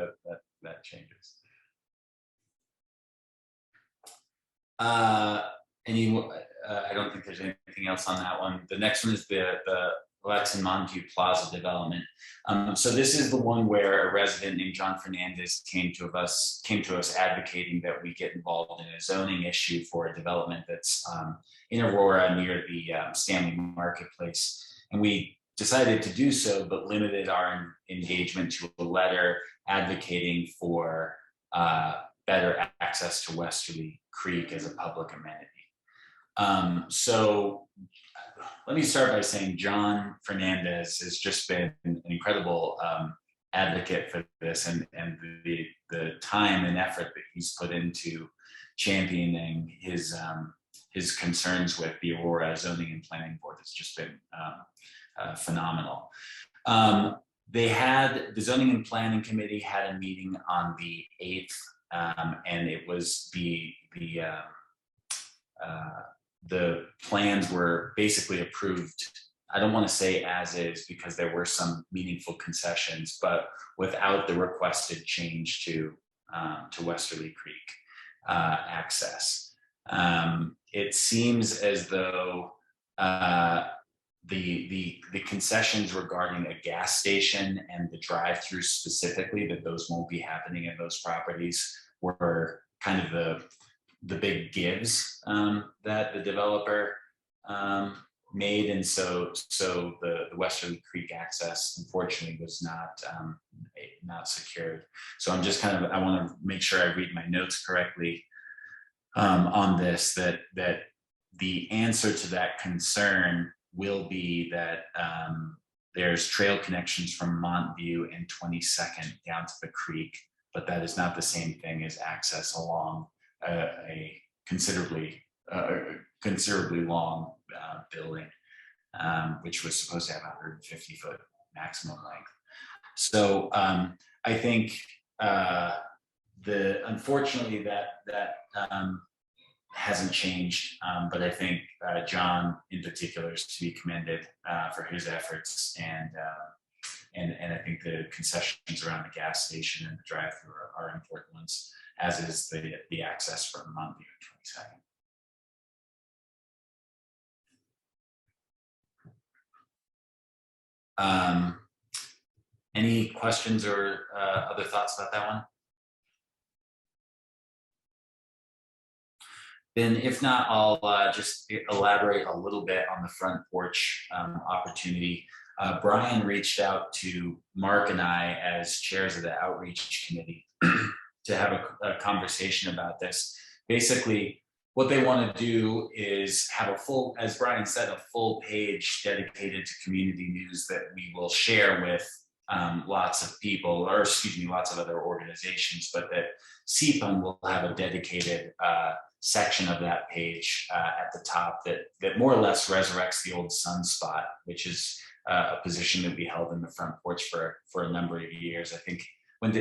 that changes. I don't think there's anything else on that one. The next one is the Lex and Monty Plaza development. So this is the one where a resident named John Fernandez came to us advocating that we get involved in a zoning issue for a development that's in Aurora near the Stanley Marketplace. And we decided to do so, but limited our engagement to a letter advocating for better access to Westerly Creek as a public amenity. So let me start by saying John Fernandez has just been an incredible advocate for this, and the time and effort that he's put into championing his concerns with the Aurora Zoning and Planning Board has just been phenomenal. The Zoning and Planning Committee had a meeting on the 8th, and it was the plans were basically approved. I don't want to say as is because there were some meaningful concessions, but without the requested change to Westerly Creek access. It seems as though the concessions regarding a gas station and the drive-through specifically, that those won't be happening in those properties, were kind of the big gives that the developer made, and so the Westerly Creek access unfortunately was not secured. So I'm just I want to make sure I read my notes correctly on this, that the answer to that concern will be that there's trail connections from Montview and 22nd down to the creek, but that is not the same thing as access along a considerably considerably long building, which was supposed to have 150-foot maximum length. So I think unfortunately that hasn't changed, but I think John in particular is to be commended for his efforts, and I think the concessions around the gas station and the drive-through are important ones, as is the access from Monty on 22nd. Any questions or other thoughts about that one? Then if not, I'll just elaborate a little bit on the front porch opportunity. Brian reached out to Mark and I as chairs of the outreach committee to have a conversation about this. Basically, what they want to do is have a full, as Brian said, a full page dedicated to community news that we will share with lots of people, or excuse me, lots of other organizations, but that CPUN will have a dedicated section of that page at the top that more or less resurrects the old Sunspot, which is a position that we held in the front porch for a number of years. I think, when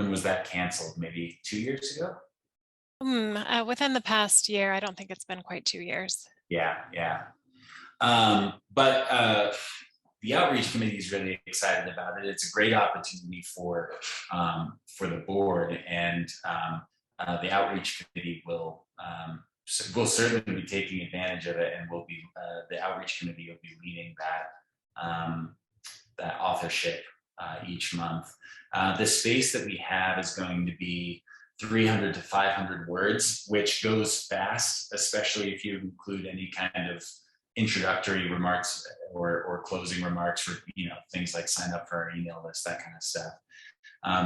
was that canceled? Maybe 2 years ago? Within the past year. I don't think it's been quite 2 years. Yeah. But the outreach committee is really excited about it. It's a great opportunity for the board, and the outreach committee will certainly be taking advantage of it, and will be the outreach committee will be leading that authorship each month. The space that we have is going to be 300 to 500 words, which goes fast, especially if you include any kind of introductory remarks or closing remarks for things like sign up for our email list, that kind of stuff.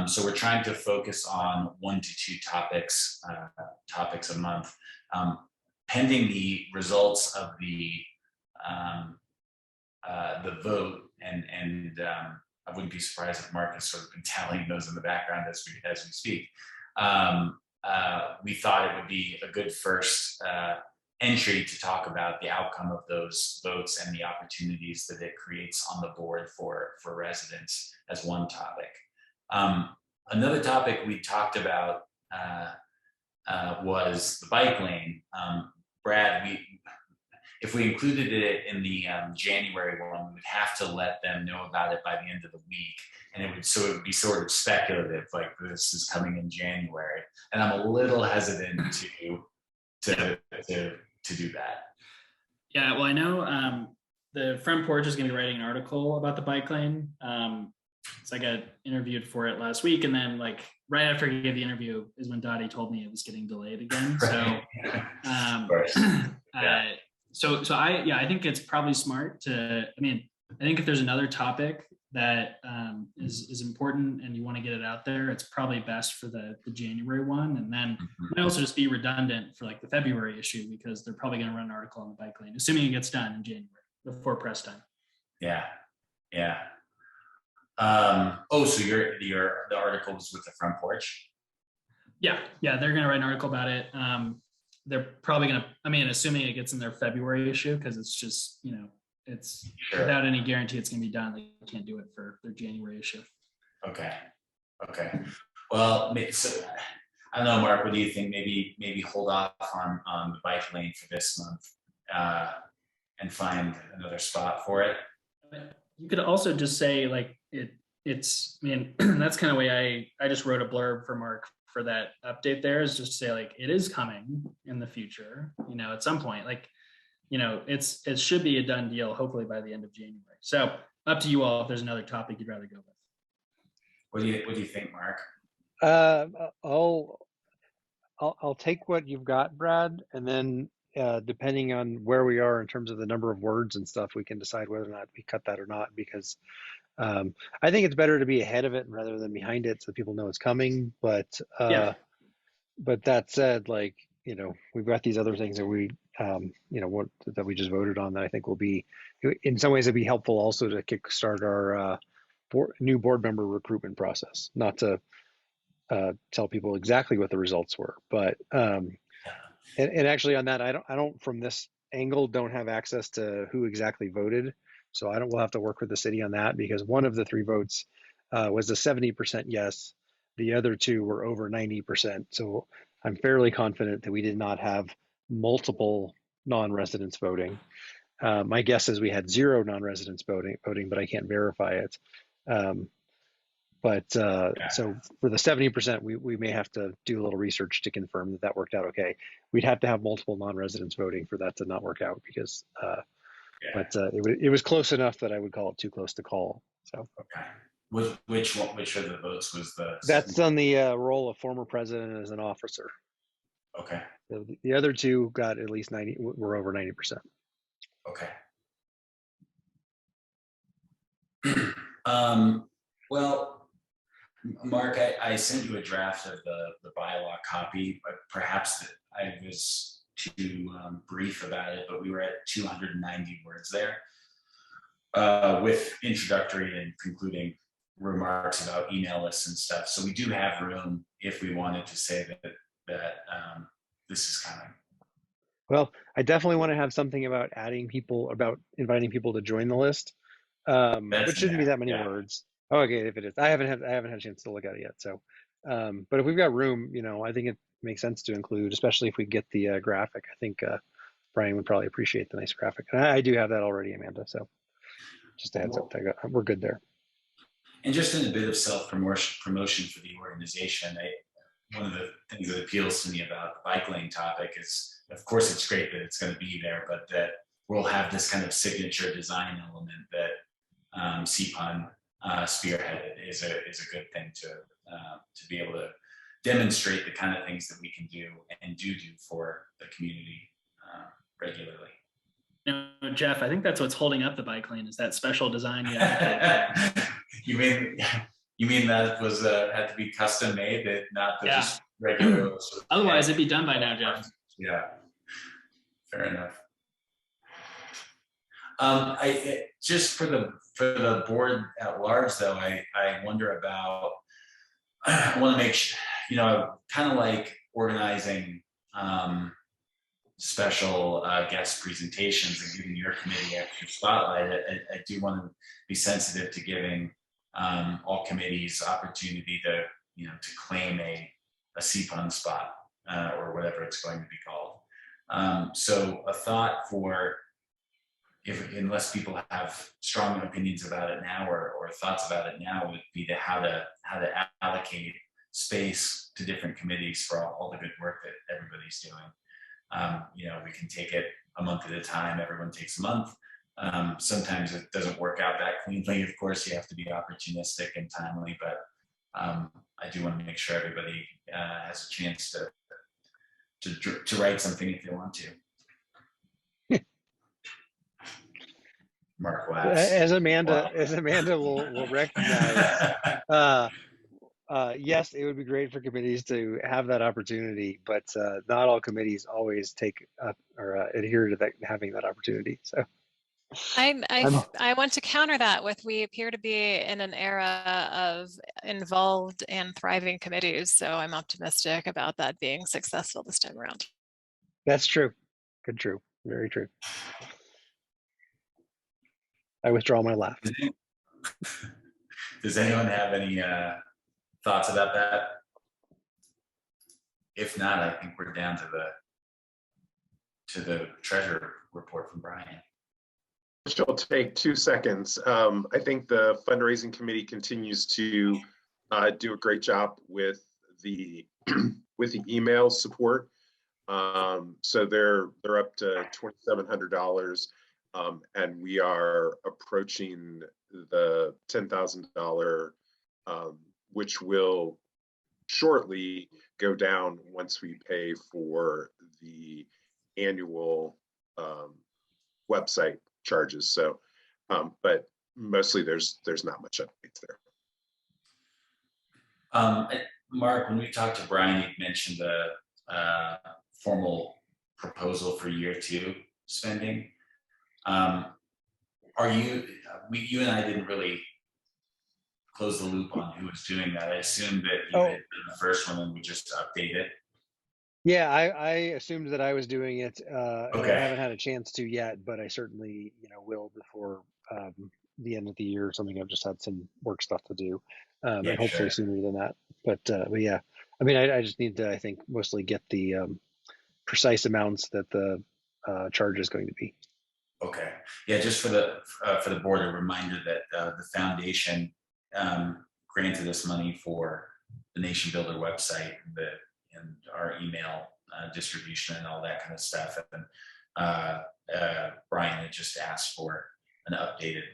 So we're trying to focus on 1 to 2 topics a month, pending the results of the vote, and I wouldn't be surprised if Mark has sort of been tallying those in the background as we speak. We thought it would be a good first entry to talk about the outcome of those votes and the opportunities that it creates on the board for residents as one topic. Another topic we talked about was the bike lane. Brad, if we included it in the January one, we would have to let them know about it by the end of the week. And it would be sort of speculative, like this is coming in January. And I'm a little hesitant to do that. Yeah, well, I know the front porch is going to be writing an article about the bike lane. So I got interviewed for it last week, and then like right after I gave the interview is when Dottie told me it was getting delayed again. So so I think it's probably smart to. I think if there's another topic that is important and you want to get it out there, it's probably best for the January one, and then it might also just be redundant for like the February issue, because they're probably going to run an article on the bike lane, assuming it gets done in January before press time. Yeah. So the article was with the front porch? Yeah, they're going to write an article about it. They're probably going to, assuming it gets in their February issue, because it's just, it's without any guarantee it's going to be done. They can't do it for their January issue. Okay. Well, so, I don't know, Mark, what do you think? Maybe hold off on the bike lane for this month and find another spot for it. You could also just say like it's that's kind of way I just wrote a blurb for Mark for that update there, is just to say like it is coming in the future, at some point, like it should be a done deal hopefully by the end of January. So up to you all if there's another topic you'd rather go with. What do you think, Mark? I'll take what you've got, Brad, and then depending on where we are in terms of the number of words and stuff, we can decide whether or not we cut that or not, because I think it's better to be ahead of it rather than behind it, so people know it's coming. But that said, like, we've got these other things that we that we just voted on that I think will be, in some ways, it'd be helpful also to kickstart our new board member recruitment process. Not to tell people exactly what the results were, but And actually on that, I don't from this angle don't have access to who exactly voted. So we'll have to work with the city on that, because one of the 3 votes was a 70% yes. The other 2 were over 90%. So I'm fairly confident that we did not have multiple non-residents voting. My guess is we had 0 non-residents voting, but I can't verify it. So for the 70%, we may have to do a little research to confirm that worked out okay. We'd have to have multiple non-residents voting for that to not work out, because, it was close enough that I would call it too close to call. So okay, which of the votes was the? That's on the role of former president as an officer. Okay. So the other 2 got at least 90, were over 90%. Okay. Well, Mark, I sent you a draft of the bylaw copy, but perhaps I was too brief about it, but we were at 290 words there, with introductory and concluding remarks about email lists and stuff. So we do have room if we wanted to say that this is coming. Well, I definitely want to have something about inviting people to join the list, which shouldn't be that many words. Oh, okay, if it is, I haven't had a chance to look at it yet. So, but if we've got room, I think it makes sense to include, especially if we get the graphic. I think Brian would probably appreciate the nice graphic, and I do have that already, Amanda. So, just a heads up, we're good there. And just in a bit of self-promotion for the organization, one of the things that appeals to me about the bike lane topic is, of course, it's great that it's going to be there, but that we'll have this kind of signature design element that CPUN spearheaded is a good thing to be able to demonstrate the kind of things that we can do and do for the community regularly. Jeff, I think that's what's holding up the bike lane is that special design. You mean that was had to be custom made, that not just regular? Otherwise, it'd be done by now, Jeff. Yeah, fair enough. Just for the board at large, though, I wonder about. I want to make sure, kind of like organizing special guest presentations and giving your committee extra spotlight. I do want to be sensitive to giving all committees opportunity to claim a CPUN spot or whatever it's going to be called. So a thought for, unless people have strong opinions about it now or thoughts about it now, would be to how to allocate space to different committees for all the good work that everybody's doing. We can take it a month at a time. Everyone takes a month. Sometimes it doesn't work out that cleanly. Of course, you have to be opportunistic and timely, but I do want to make sure everybody has a chance to write something if they want to. Mark laughs. As Amanda will recognize, yes, it would be great for committees to have that opportunity, but not all committees always take or adhere to that, having that opportunity. So I want to counter that with, we appear to be in an era of involved and thriving committees. So I'm optimistic about that being successful this time around. That's true. Good, true. Very true. I withdraw my laugh. Does anyone have any thoughts about that? If not, I think we're down to the treasurer report from Brian. Which will take 2 seconds. I think the fundraising committee continues to do a great job with the email support. So they're up to $2,700. And we are approaching the $10,000, which will shortly go down once we pay for the annual website charges. So, but mostly there's not much updates there. Mark, when we talked to Brian, you mentioned the formal proposal for year 2 spending. You and I didn't really close the loop on who was doing that. I assumed that you had done the first one and we just update it. Yeah, I assumed that I was doing it, and I Okay. haven't had a chance to yet, but I certainly, will before the end of the year or something. I've just had some work stuff to do, and Yeah, hopefully sure. sooner than that. But yeah, I mean, I just need to, I think, mostly get the precise amounts that the charge is going to be. Okay. Yeah, just for the board, a reminder that the foundation granted us money for the Nation Builder website and our email distribution and all that kind of stuff. And Brian had just asked for an updated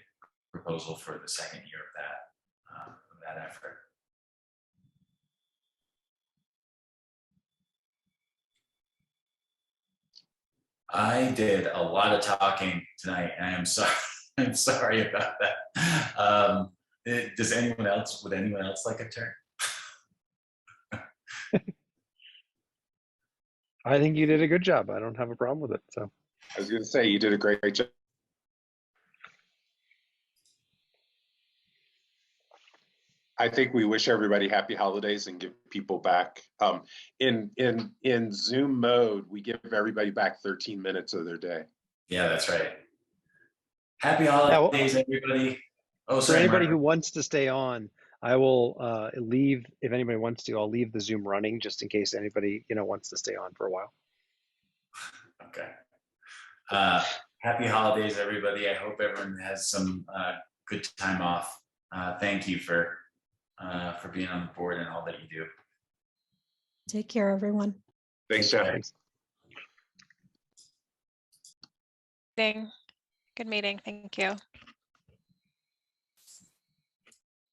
proposal for the second year of that effort. I did a lot of talking tonight, and I'm sorry. I'm sorry about that. Would anyone else like a turn? I think you did a good job. I don't have a problem with it. So I was going to say, you did a great job. I think we wish everybody happy holidays and give people back. In Zoom mode, we give everybody back 13 minutes of their day. Yeah, that's right. Happy holidays, everybody. Oh, for sorry, anybody Mark. who wants to stay on, I will leave. If anybody wants to, I'll leave the Zoom running just in case anybody wants to stay on for a while. Okay. Happy holidays, everybody. I hope everyone has some good time off. Thank you for being on the board and all that you do. Take care, everyone. Thanks, Jeff. Thanks. Good meeting. Thank you.